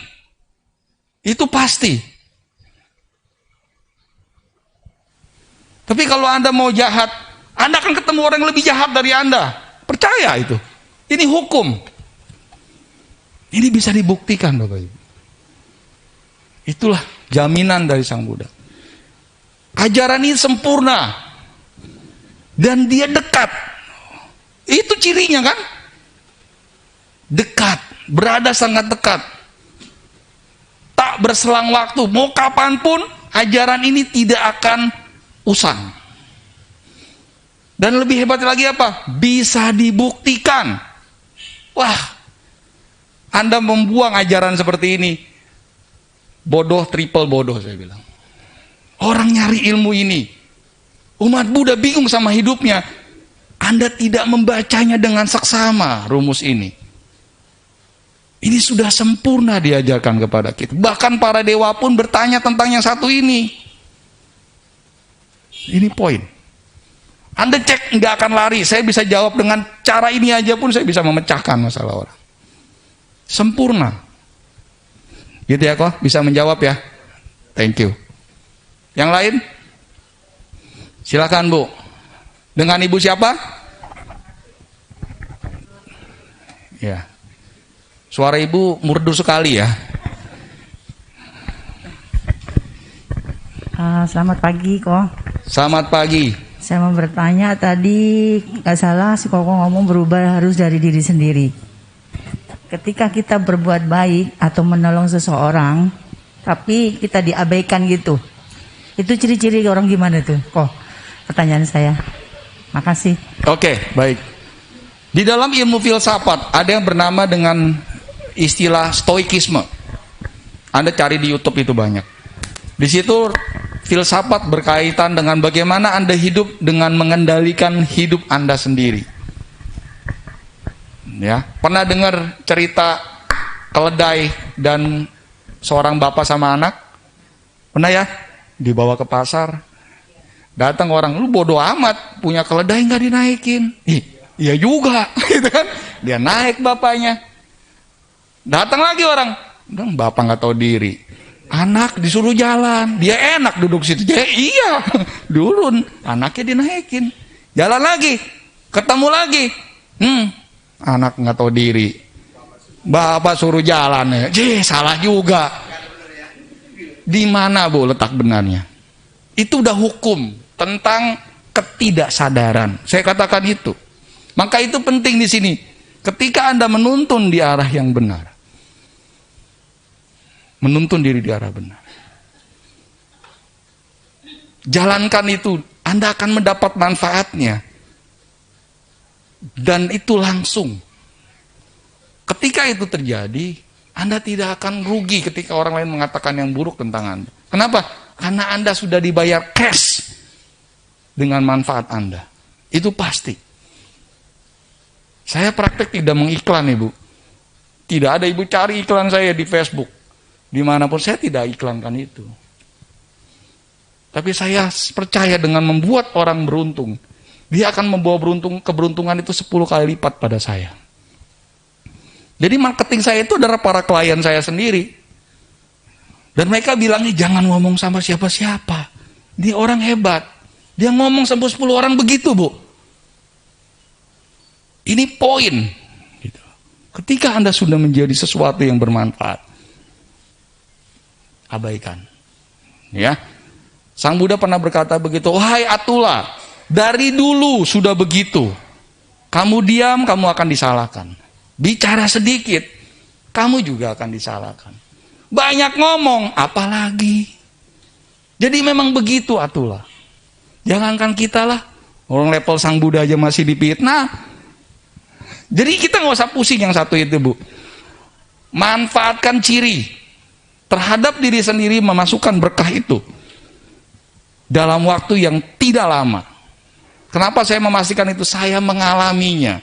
Itu pasti. Tapi kalau Anda mau jahat, Anda akan ketemu orang yang lebih jahat dari Anda. Percaya itu. Ini hukum. Ini bisa dibuktikan Bapak Ibu. Itulah jaminan dari Sang Buddha. Ajaran ini sempurna. Dan dia dekat. Itu cirinya kan? Dekat. Berada sangat dekat. Tak berselang waktu. Mau kapanpun ajaran ini tidak akan usang. Dan lebih hebat lagi apa? Bisa dibuktikan. Wah, Anda membuang ajaran seperti ini, bodoh, triple bodoh saya bilang. Orang nyari ilmu ini, umat Buddha bingung sama hidupnya. Anda tidak membacanya dengan seksama rumus ini. Ini sudah sempurna diajarkan kepada kita. Bahkan para dewa pun bertanya tentang yang satu ini. Ini poin. Anda cek nggak akan lari. Saya bisa jawab dengan cara ini aja pun saya bisa memecahkan masalah orang. Sempurna. Gitu ya kok? Bisa menjawab ya? Thank you. Yang lain? Silakan Bu. Dengan Ibu siapa? Ya. Suara ibu merdu sekali ya. Selamat pagi, Ko. Selamat pagi. Saya mau bertanya tadi, nggak salah si Koko ngomong berubah harus dari diri sendiri. Ketika kita berbuat baik atau menolong seseorang, tapi kita diabaikan gitu, itu ciri-ciri orang gimana tuh, Ko? Pertanyaan saya. Makasih. Oke, baik. Di dalam ilmu filsafat ada yang bernama dengan istilah stoikisme. Anda cari di YouTube itu banyak. Di situ filsafat berkaitan dengan bagaimana Anda hidup dengan mengendalikan hidup Anda sendiri. Ya, pernah dengar cerita keledai dan seorang bapak sama anak? Pernah ya? Dibawa ke pasar. Datang orang, lu bodoh amat, punya keledai nggak dinaikin. Iya juga, gitu kan? Dia naik bapaknya. Datang lagi orang, bapak nggak tahu diri. Anak disuruh jalan, dia enak duduk situ. Iya, turun, anaknya dinaikin. Jalan lagi, ketemu lagi. Anak nggak tahu diri. Bapak suruh jalan ya. Salah juga. Di mana Bu letak benarnya? Itu udah hukum tentang ketidaksadaran. Saya katakan itu. Maka itu penting di sini. Ketika Anda menuntun di arah yang benar, menuntun diri di arah benar, jalankan itu, Anda akan mendapat manfaatnya. Dan itu langsung. Ketika itu terjadi, Anda tidak akan rugi ketika orang lain mengatakan yang buruk tentang Anda. Kenapa? Karena Anda sudah dibayar cash dengan manfaat Anda. Itu pasti. Saya praktek tidak mengiklan, Ibu. Tidak ada Ibu cari iklan saya di Facebook. Dimanapun saya tidak iklankan itu. Tapi saya percaya dengan membuat orang beruntung, dia akan membawa keberuntungan itu 10 kali lipat pada saya. Jadi marketing saya itu adalah para klien saya sendiri. Dan mereka bilangnya jangan ngomong sama siapa-siapa. Dia orang hebat. Dia ngomong sampai 10 orang begitu, Bu. Ini poin. Gitu. Ketika Anda sudah menjadi sesuatu yang bermanfaat, abaikan. Ya. Sang Buddha pernah berkata begitu, wahai Atula, dari dulu sudah begitu. Kamu diam, kamu akan disalahkan. Bicara sedikit, kamu juga akan disalahkan. Banyak ngomong, apalagi. Jadi memang begitu Atula. Jangankan kita lah, orang level Sang Buddha aja masih difitnah. Jadi kita nggak usah pusing yang satu itu, Bu. Manfaatkan ciri terhadap diri sendiri, memasukkan berkah itu dalam waktu yang tidak lama. Kenapa saya memastikan itu? Saya mengalaminya.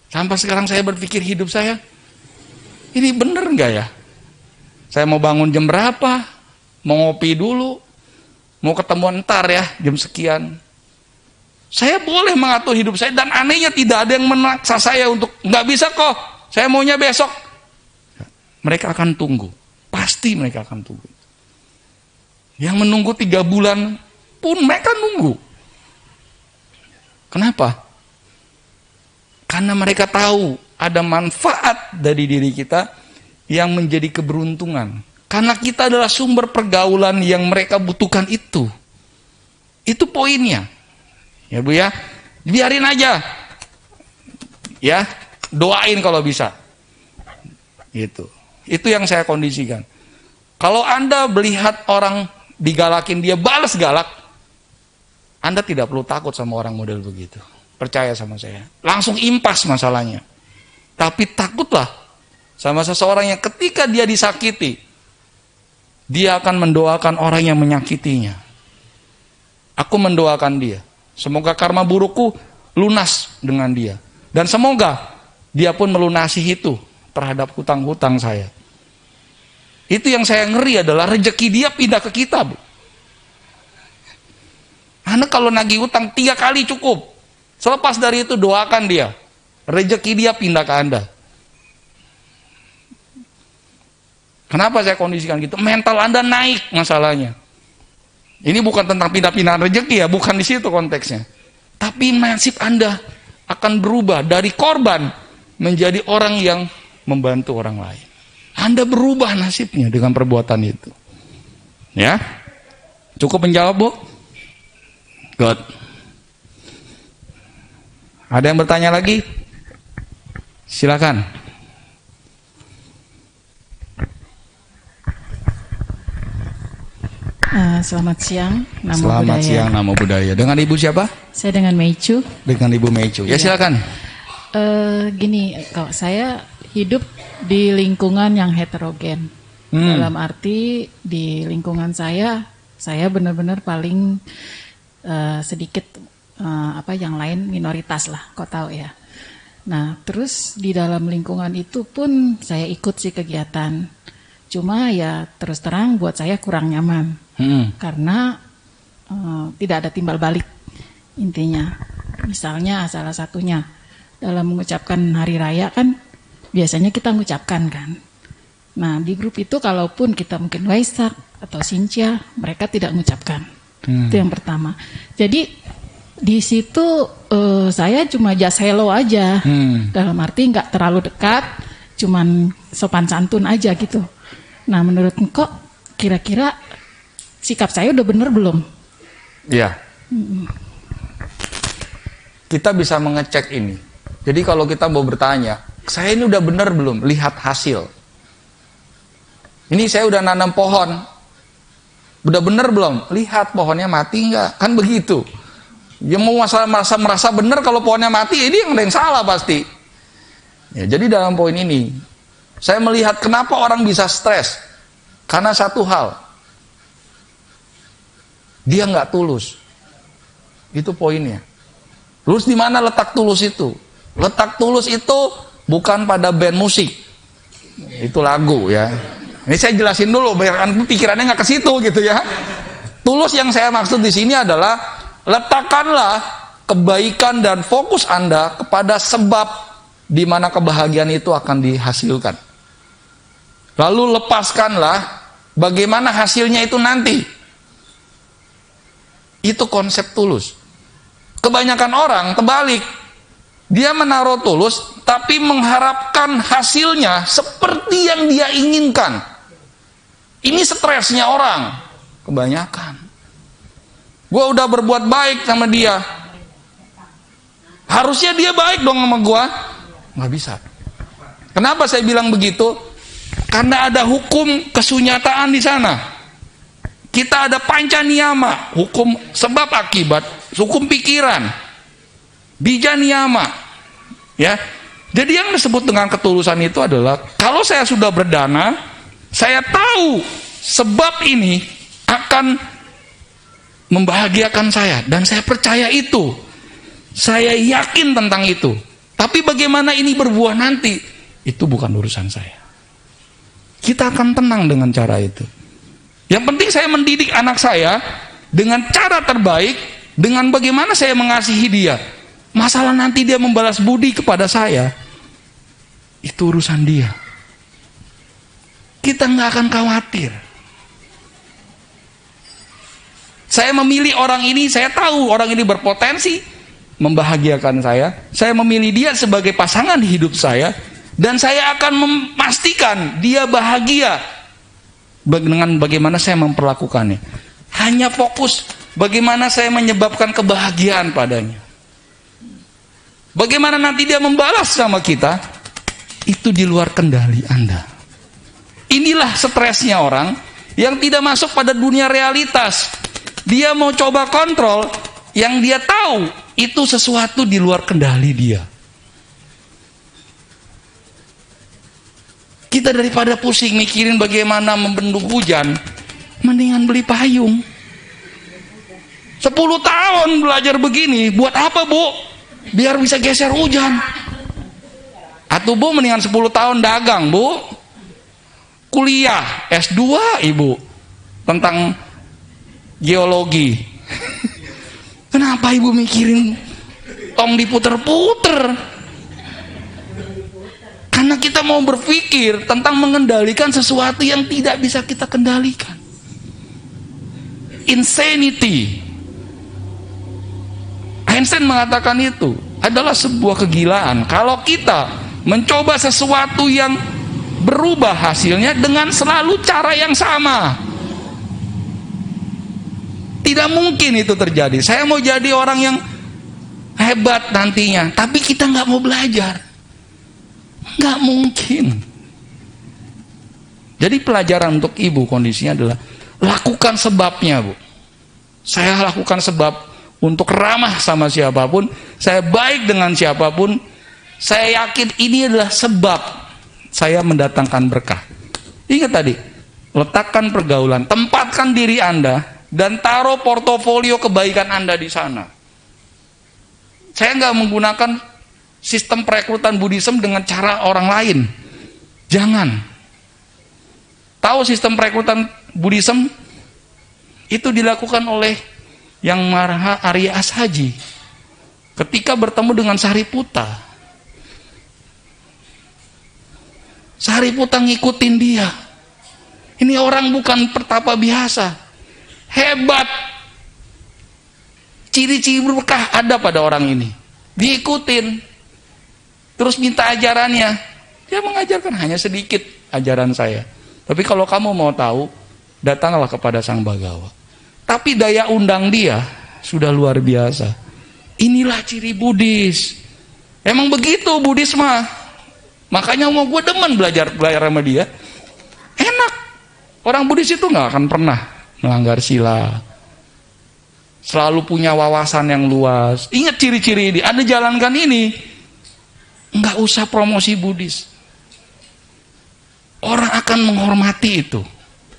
Sampai sekarang saya berpikir hidup saya, ini bener nggak ya? Saya mau bangun jam berapa? Mau ngopi dulu? Mau ketemu ntar ya, jam sekian. Saya boleh mengatur hidup saya, dan anehnya tidak ada yang memaksa saya untuk, nggak bisa kok, saya maunya besok. Mereka akan tunggu. Pasti mereka akan tunggu. Yang menunggu 3 bulan pun mereka nunggu. Kenapa? Karena mereka tahu ada manfaat dari diri kita yang menjadi keberuntungan. Karena kita adalah sumber pergaulan yang mereka butuhkan itu. Itu poinnya. Ya Bu ya, biarin aja. Ya, doain kalau bisa. Gitu. Itu yang saya kondisikan. Kalau Anda melihat orang digalakin, dia balas galak, Anda tidak perlu takut sama orang model begitu. Percaya sama saya. Langsung impas masalahnya. Tapi takutlah sama seseorang yang ketika dia disakiti, dia akan mendoakan orang yang menyakitinya. Aku mendoakan dia. Semoga karma burukku lunas dengan dia. Dan semoga dia pun melunasi itu terhadap hutang-hutang saya. Itu yang saya ngeri adalah rezeki dia pindah ke kita, Bu. Anda kalau nagih hutang 3 kali cukup. Selepas dari itu doakan dia. Rezeki dia pindah ke Anda. Kenapa saya kondisikan gitu? Mental Anda naik masalahnya. Ini bukan tentang pindah-pindahan rezeki ya, bukan di situ konteksnya. Tapi nasib Anda akan berubah dari korban menjadi orang yang membantu orang lain. Anda berubah nasibnya dengan perbuatan itu. Ya, cukup menjawab, Bu? Good. Ada yang bertanya lagi? Silakan. Selamat siang, Namo Selamat Buddhaya. siang, Namo Buddhaya. Dengan Ibu siapa? Saya dengan Meicu. Dengan Ibu Meicu. Ya, silakan. Gini, kalau saya hidup di lingkungan yang heterogen. Dalam arti di lingkungan saya benar-benar paling sedikit yang lain minoritas lah, kau tahu ya. Nah, terus di dalam lingkungan itu pun saya ikut sih kegiatan. Cuma ya terus terang buat saya kurang nyaman. Karena tidak ada timbal balik intinya. Misalnya salah satunya dalam mengucapkan hari raya kan biasanya kita mengucapkan kan. Nah di grup itu kalaupun kita mungkin Waisak atau Sincia, mereka tidak mengucapkan. Itu yang pertama. Jadi di situ saya cuma just hello aja. Dalam arti nggak terlalu dekat, cuman sopan santun aja gitu. Nah menurut engkau kira-kira sikap saya udah bener belum? Ya. Kita bisa mengecek ini. Jadi kalau kita mau bertanya, saya ini udah bener belum? Lihat hasil. Ini saya udah nanam pohon. Udah bener belum? Lihat pohonnya mati nggak? Kan begitu. Ya mau merasa bener kalau pohonnya mati, ini yang ada yang salah pasti. Ya, jadi dalam poin ini, saya melihat kenapa orang bisa stres. Karena satu hal, dia nggak tulus. Itu poinnya. Terus di mana letak tulus itu? Letak tulus itu bukan pada band musik. Itu lagu ya. Ini saya jelasin dulu biar pikirannya nggak ke situ gitu ya. Tulus yang saya maksud di sini adalah letakkanlah kebaikan dan fokus Anda kepada sebab di mana kebahagiaan itu akan dihasilkan. Lalu lepaskanlah bagaimana hasilnya itu nanti. Itu konsep tulus. Kebanyakan orang terbalik. Dia menaruh tulus tapi mengharapkan hasilnya seperti yang dia inginkan. Ini stresnya orang. Kebanyakan. Gua udah berbuat baik sama dia. Harusnya dia baik dong sama gua. Nggak bisa. Kenapa saya bilang begitu? Karena ada hukum kesunyataan di sana. Kita ada panca niyama, hukum sebab akibat, hukum pikiran, bija niyama, ya. Jadi yang disebut dengan ketulusan itu adalah kalau saya sudah berdana, saya tahu sebab ini akan membahagiakan saya dan saya percaya itu, saya yakin tentang itu. Tapi bagaimana ini berbuah nanti, itu bukan urusan saya. Kita akan tenang dengan cara itu. Yang penting saya mendidik anak saya dengan cara terbaik, dengan bagaimana saya mengasihi dia. Masalah nanti dia membalas budi kepada saya, itu urusan dia. Kita nggak akan khawatir. Saya memilih orang ini, saya tahu orang ini berpotensi membahagiakan saya. Saya memilih dia sebagai pasangan hidup saya, dan saya akan memastikan dia bahagia dengan bagaimana saya memperlakukannya. Hanya fokus bagaimana saya menyebabkan kebahagiaan padanya. Bagaimana nanti dia membalas sama kita, itu di luar kendali Anda. Inilah stresnya orang yang tidak masuk pada dunia realitas. Dia mau coba kontrol yang dia tahu itu sesuatu di luar kendali dia. Kita daripada pusing mikirin bagaimana membendung hujan, mendingan beli payung. 10 tahun belajar begini, buat apa Bu? Biar bisa geser hujan. Atau Bu mendingan 10 tahun dagang Bu. Kuliah S2 Ibu tentang geologi. Kenapa Ibu mikirin tong diputer-puter? Karena kita mau berpikir tentang mengendalikan sesuatu yang tidak bisa kita kendalikan. Insanity. Einstein mengatakan itu adalah sebuah kegilaan. Kalau kita mencoba sesuatu yang berubah hasilnya dengan selalu cara yang sama. Tidak mungkin itu terjadi. Saya mau jadi orang yang hebat nantinya, tapi kita nggak mau belajar. Nggak mungkin. Jadi pelajaran untuk ibu kondisinya adalah lakukan sebabnya, Bu. Saya lakukan sebab untuk ramah sama siapapun, saya baik dengan siapapun. Saya yakin ini adalah sebab saya mendatangkan berkah. Ingat tadi, letakkan pergaulan, tempatkan diri Anda, dan taruh portofolio kebaikan Anda di sana. Saya nggak menggunakan sistem perekrutan Buddhism dengan cara orang lain. Jangan. Tahu sistem perekrutan Buddhism? Itu dilakukan oleh Yang Maha Arya Ashaji ketika bertemu dengan Sariputta. Sariputta ngikutin dia. Ini orang bukan pertapa biasa, hebat. Ciri-ciri berkah ada pada orang ini. Diikutin, terus minta ajarannya. Dia mengajarkan hanya sedikit ajaran saya. Tapi kalau kamu mau tahu, datanglah kepada Sang Bagawa. Tapi daya undang dia sudah luar biasa. Inilah ciri Buddhis. Emang begitu Buddhis mah. Makanya mau gue demen belajar sama dia. Enak. Orang Buddhis itu nggak akan pernah melanggar sila. Selalu punya wawasan yang luas. Ingat ciri-ciri ini. Anda jalankan ini, nggak usah promosi Buddhis. Orang akan menghormati itu.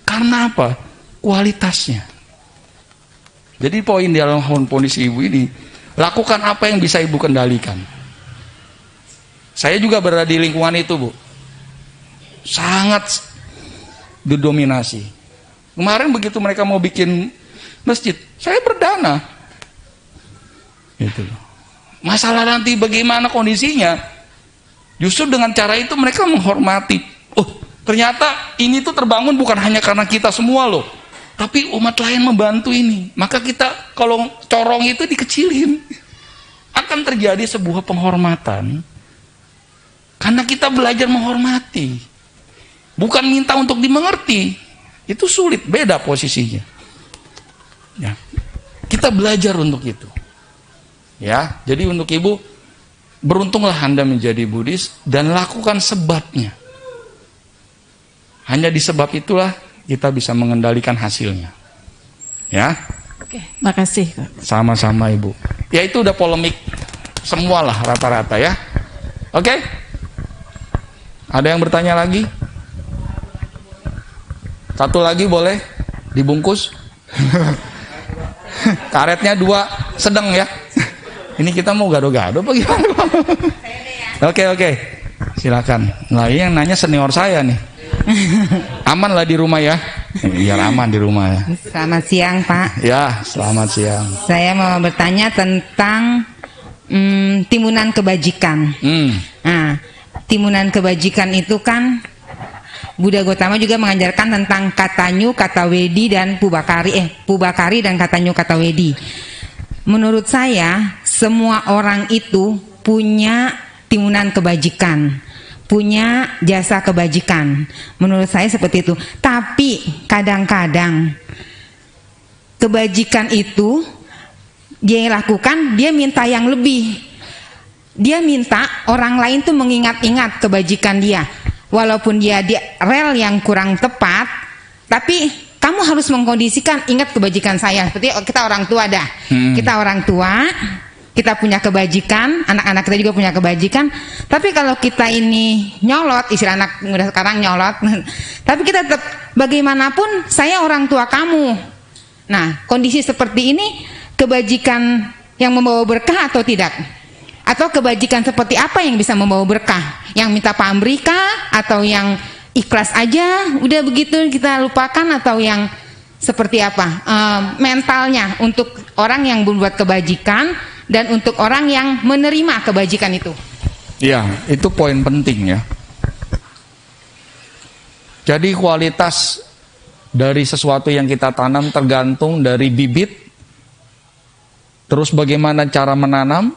Karena apa? Kualitasnya. Jadi poin di dalam kondisi ibu ini, lakukan apa yang bisa ibu kendalikan. Saya juga berada di lingkungan itu, Bu. Sangat didominasi. Kemarin begitu mereka mau bikin masjid, saya berdana. Gitu loh. Masalah nanti bagaimana kondisinya, justru dengan cara itu mereka menghormati. Oh, ternyata ini tuh terbangun bukan hanya karena kita semua loh, tapi umat lain membantu ini. Maka kita kalau corong itu dikecilin. Akan terjadi sebuah penghormatan. Karena kita belajar menghormati. Bukan minta untuk dimengerti. Itu sulit, beda posisinya. Ya. Kita belajar untuk itu. Ya, jadi untuk ibu, beruntunglah Anda menjadi Buddhis dan lakukan sebabnya. Hanya di sebab itulah kita bisa mengendalikan hasilnya. Ya. Oke, makasih. Sama-sama Ibu. Ya itu udah polemik semualah rata-rata ya. Oke. Ada yang bertanya lagi? Satu lagi boleh dibungkus. Karetnya 2 sedang ya. Ini kita mau gado-gado apa gimana? Oke. Silakan. Nah, ini yang nanya senior saya nih. Aman lah di rumah ya. Biar aman di rumah ya. Selamat siang Pak. Ya, selamat siang. Saya mau bertanya tentang timunan kebajikan. Nah, timunan kebajikan itu kan Buddha Gautama juga mengajarkan tentang Katanyu, Katawedi dan Pubakari dan Katanyu, Katawedi. Menurut saya semua orang itu punya timunan kebajikan, punya jasa kebajikan. Menurut saya seperti itu. Tapi kadang-kadang kebajikan itu dia lakukan, dia minta yang lebih. Dia minta orang lain tuh mengingat-ingat kebajikan dia. Walaupun dia di rel yang kurang tepat, tapi kamu harus mengkondisikan, ingat kebajikan saya. Seperti kita orang tua dah. Kita orang tua, kita punya kebajikan, anak-anak kita juga punya kebajikan. Tapi kalau kita ini nyolot, istilah anak muda sekarang nyolot. Tapi kita tetap, bagaimanapun saya orang tua kamu. Nah, kondisi seperti ini, kebajikan yang membawa berkah atau tidak? Atau kebajikan seperti apa yang bisa membawa berkah? Yang minta pamrika atau yang ikhlas aja, udah begitu kita lupakan, atau yang seperti apa? Mentalnya untuk orang yang berbuat kebajikan dan untuk orang yang menerima kebajikan itu. Ya, itu poin penting ya. Jadi kualitas dari sesuatu yang kita tanam tergantung dari bibit, terus bagaimana cara menanam,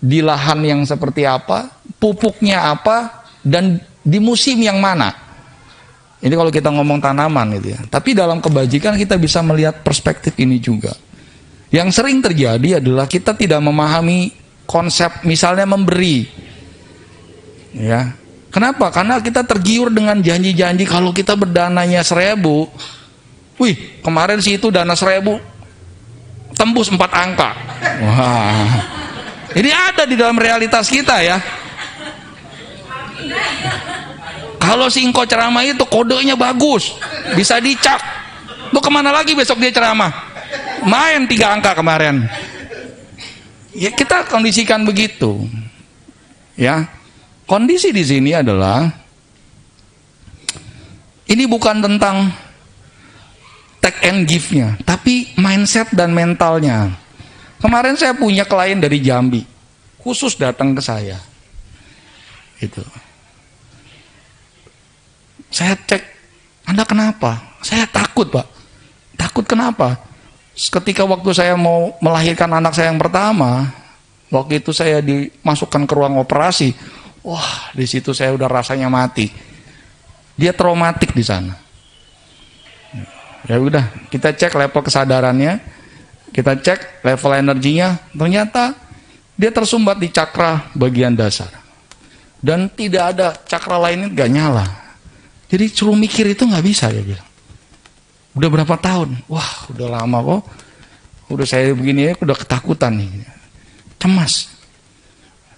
di lahan yang seperti apa, pupuknya apa, dan di musim yang mana. Ini kalau kita ngomong tanaman gitu ya. Tapi dalam kebajikan kita bisa melihat perspektif ini juga. Yang sering terjadi adalah kita tidak memahami konsep misalnya memberi. Ya. Kenapa? Karena kita tergiur dengan janji-janji kalau kita berdananya 1.000. Wih, kemarin sih itu dana 1.000 tembus 4 angka. Wah. Ini ada di dalam realitas kita ya. Kalau si engkau ceramah itu kodenya bagus, bisa dicak. Lu kemana lagi besok dia ceramah? Main 3 angka kemarin. Ya kita kondisikan begitu. Ya, kondisi di sini adalah ini bukan tentang take and give-nya, tapi mindset dan mentalnya. Kemarin saya punya klien dari Jambi, khusus datang ke saya. Gitu. Saya cek, Anda kenapa? Saya takut, Pak. Takut kenapa? Ketika waktu saya mau melahirkan anak saya yang pertama, waktu itu saya dimasukkan ke ruang operasi. Wah, di situ saya udah rasanya mati. Dia traumatik di sana. Ya udah, kita cek level kesadarannya, kita cek level energinya, ternyata dia tersumbat di cakra bagian dasar. Dan tidak ada cakra lainnya gak nyala. Jadi suruh mikir itu nggak bisa, dia bilang. Udah berapa tahun? Wah, udah lama kok. Udah saya begini ya, udah ketakutan nih. Cemas.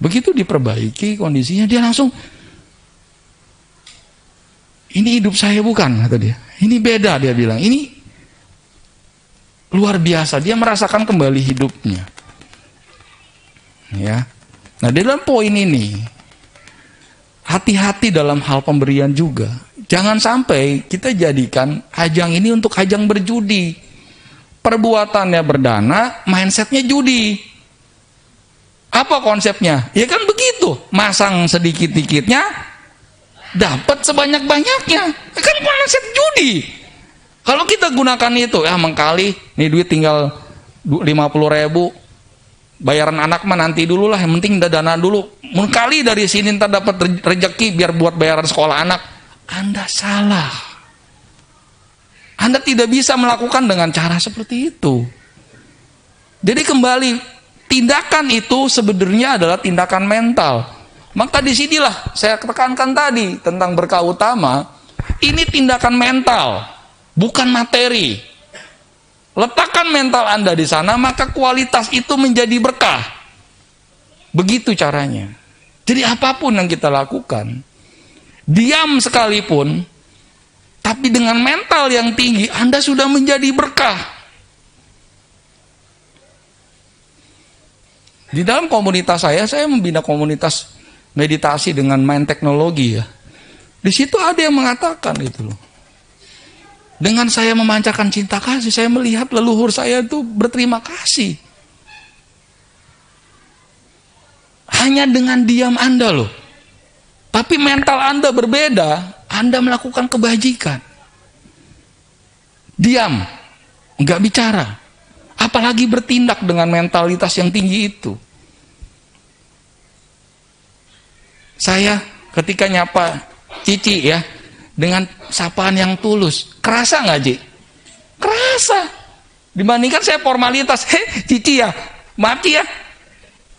Begitu diperbaiki kondisinya, dia langsung, ini hidup saya bukan, kata dia. Ini beda, dia bilang. Ini luar biasa. Dia merasakan kembali hidupnya. Ya. Nah, dalam poin ini, hati-hati dalam hal pemberian juga. Jangan sampai kita jadikan ajang ini untuk ajang berjudi. Perbuatannya berdana, mindsetnya judi. Apa konsepnya? Ya kan begitu. Masang sedikit-dikitnya, dapat sebanyak-banyaknya. Ya kan konsep judi. Kalau kita gunakan itu, ya mengkali, nih duit tinggal 50.000, bayaran anak mah nanti dulu lah, yang penting udah dana dulu. Mengkali dari sini ntar dapat rezeki biar buat bayaran sekolah anak. Anda salah. Anda tidak bisa melakukan dengan cara seperti itu. Jadi kembali, tindakan itu sebenarnya adalah tindakan mental. Maka disinilah saya tekankan tadi tentang berkah utama. Ini tindakan mental, bukan materi. Letakkan mental Anda di sana, maka kualitas itu menjadi berkah. Begitu caranya. Jadi apapun yang kita lakukan, diam sekalipun, tapi dengan mental yang tinggi, Anda sudah menjadi berkah. Di dalam komunitas saya membina komunitas meditasi dengan main teknologi ya. Di situ ada yang mengatakan itu loh. Dengan saya memancarkan cinta kasih, saya melihat leluhur saya itu berterima kasih. Hanya dengan diam Anda loh. Tapi mental Anda berbeda, Anda melakukan kebajikan. Diam, nggak bicara. Apalagi bertindak dengan mentalitas yang tinggi itu. Saya ketika nyapa Cici ya, dengan sapaan yang tulus, kerasa nggak Ci? Kerasa. Dibandingkan saya formalitas, Cici ya, maaf ya,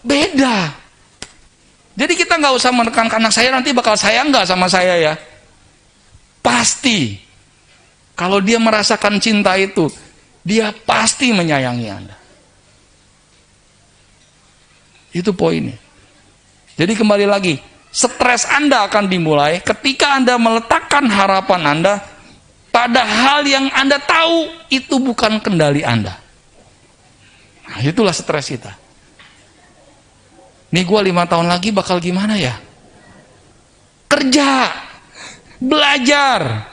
beda. Jadi kita nggak usah menekankan anak saya nanti bakal sayang nggak sama saya ya. Pasti. Kalau dia merasakan cinta itu, dia pasti menyayangi Anda. Itu poinnya. Jadi kembali lagi, stres Anda akan dimulai ketika Anda meletakkan harapan Anda pada hal yang Anda tahu itu bukan kendali Anda. Nah, itulah stres kita. Nih gue 5 tahun lagi bakal gimana ya? Kerja, belajar,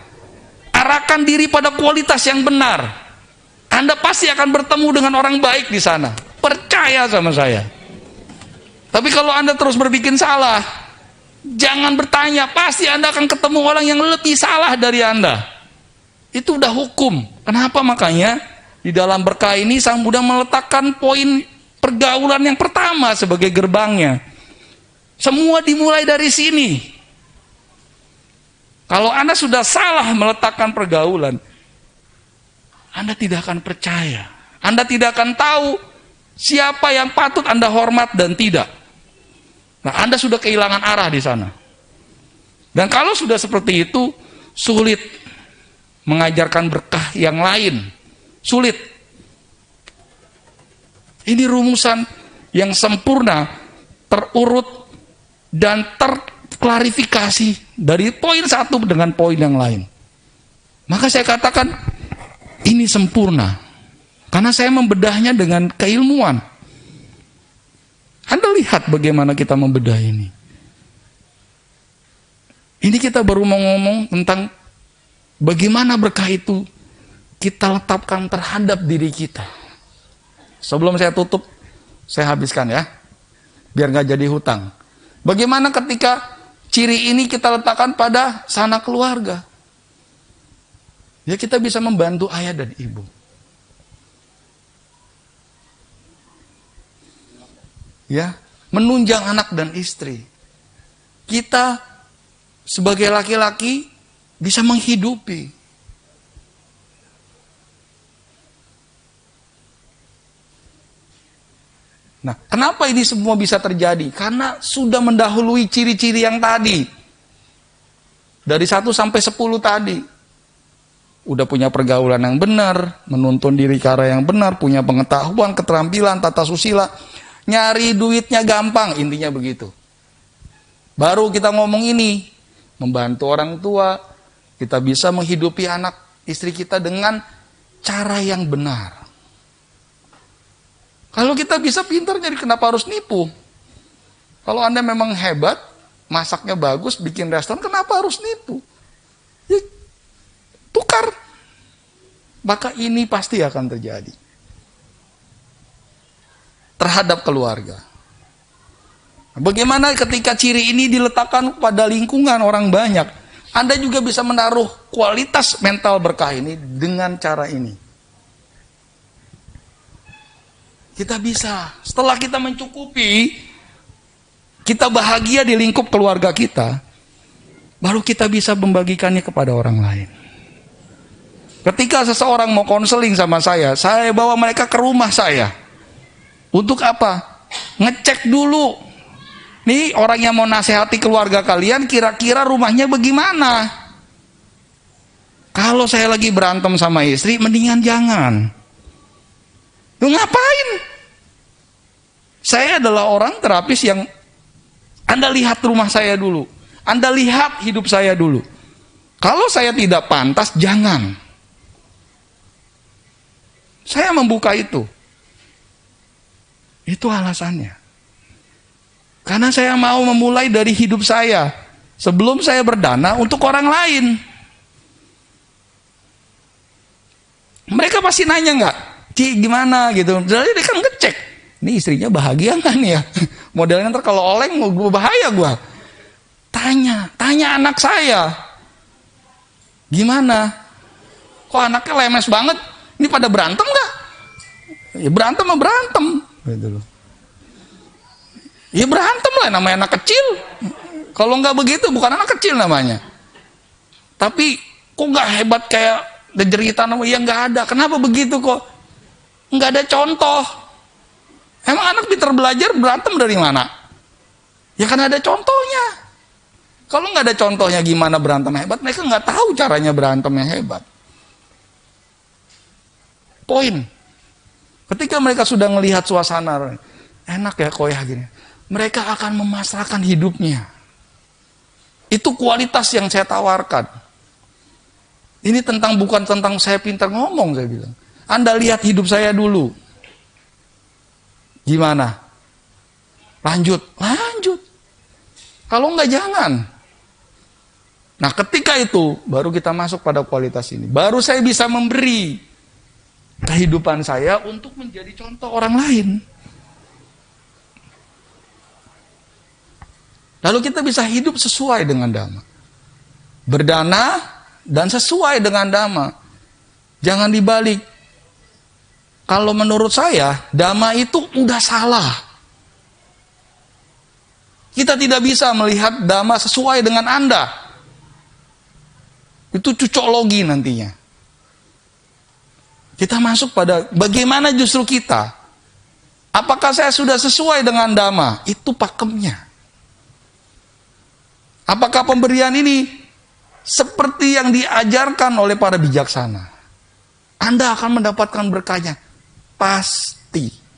arahkan diri pada kualitas yang benar. Anda pasti akan bertemu dengan orang baik di sana. Percaya sama saya. Tapi kalau Anda terus berbikin salah, jangan bertanya, pasti Anda akan ketemu orang yang lebih salah dari Anda. Itu udah hukum. Kenapa? Makanya di dalam berkah ini Sang Buddha meletakkan poin pergaulan yang pertama sebagai gerbangnya. Semua dimulai dari sini. Kalau Anda sudah salah meletakkan pergaulan, Anda tidak akan percaya. Anda tidak akan tahu siapa yang patut Anda hormat dan tidak. Nah, Anda sudah kehilangan arah di sana. Dan kalau sudah seperti itu, sulit mengajarkan berkah yang lain. Sulit. Ini rumusan yang sempurna, terurut, dan terklarifikasi dari poin satu dengan poin yang lain. Maka saya katakan, ini sempurna. Karena saya membedahnya dengan keilmuan. Anda lihat bagaimana kita membedah ini. Ini kita baru mau ngomong tentang bagaimana berkah itu kita letakkan terhadap diri kita. Sebelum saya tutup, saya habiskan ya, biar nggak jadi hutang. Bagaimana ketika ciri ini kita letakkan pada sanak keluarga? Ya, kita bisa membantu ayah dan ibu. Ya, menunjang anak dan istri. Kita sebagai laki-laki bisa menghidupi. Nah, kenapa ini semua bisa terjadi? Karena sudah mendahului ciri-ciri yang tadi. Dari 1 sampai 10 tadi. Udah punya pergaulan yang benar, menuntun diri ke arah yang benar, punya pengetahuan, keterampilan, tata susila, nyari duitnya gampang, intinya begitu. Baru kita ngomong ini, membantu orang tua, kita bisa menghidupi anak istri kita dengan cara yang benar. Kalau kita bisa pintar, jadi kenapa harus nipu? Kalau Anda memang hebat, masaknya bagus, bikin restoran, kenapa harus nipu? Ya, tukar. Maka ini pasti akan terjadi. Terhadap keluarga. Bagaimana ketika ciri ini diletakkan pada lingkungan orang banyak, Anda juga bisa menaruh kualitas mental berkah ini dengan cara ini. Kita bisa, setelah kita mencukupi, kita bahagia di lingkup keluarga kita, baru kita bisa membagikannya kepada orang lain. Ketika seseorang mau konseling sama saya bawa mereka ke rumah saya. Untuk apa? Ngecek dulu. Nih orang yang mau nasihati keluarga kalian, kira-kira rumahnya bagaimana? Kalau saya lagi berantem sama istri, mendingan jangan. Lu ngapain? Saya adalah orang terapis yang Anda lihat rumah saya dulu. Anda lihat hidup saya dulu. Kalau saya tidak pantas, jangan. Saya membuka itu. Itu alasannya. Karena saya mau memulai dari hidup saya. Sebelum saya berdana untuk orang lain. Mereka pasti nanya nggak? Ci gimana gitu. Jadi dia kan ngecek. Ini istrinya bahagia nggak nih ya? Modelnya ntar kalau oleng mau bahaya gue. Tanya anak saya. Gimana? Kok anaknya lemes banget? Ini pada berantem nggak? Ya berantem mah berantem. Gitu loh. Ya berantem lah, namanya anak kecil. Kalau nggak begitu bukan anak kecil namanya. Tapi kok nggak hebat kayak dejeritan? Ya nggak ada. Kenapa begitu kok? Nggak ada contoh. Emang anak pintar belajar berantem dari mana? Ya kan ada contohnya. Kalau nggak ada contohnya gimana berantem hebat, mereka nggak tahu caranya berantem yang hebat. Poin. Ketika mereka sudah melihat suasana, enak ya koyah gini. Mereka akan memasrahkan hidupnya. Itu kualitas yang saya tawarkan. Ini bukan tentang saya pintar ngomong, saya bilang. Anda lihat hidup saya dulu. Gimana? Lanjut. Kalau enggak jangan. Nah, ketika itu baru kita masuk pada kualitas ini. Baru saya bisa memberi kehidupan saya untuk menjadi contoh orang lain. Lalu kita bisa hidup sesuai dengan dhamma. Berdana dan sesuai dengan dhamma. Jangan dibalik. Kalau menurut saya, dhamma itu udah salah. Kita tidak bisa melihat dhamma sesuai dengan Anda. Itu cocoklogi nantinya. Kita masuk pada bagaimana justru kita. Apakah saya sudah sesuai dengan dhamma? Itu pakemnya. Apakah pemberian ini seperti yang diajarkan oleh para bijaksana? Anda akan mendapatkan berkahnya. Pasti.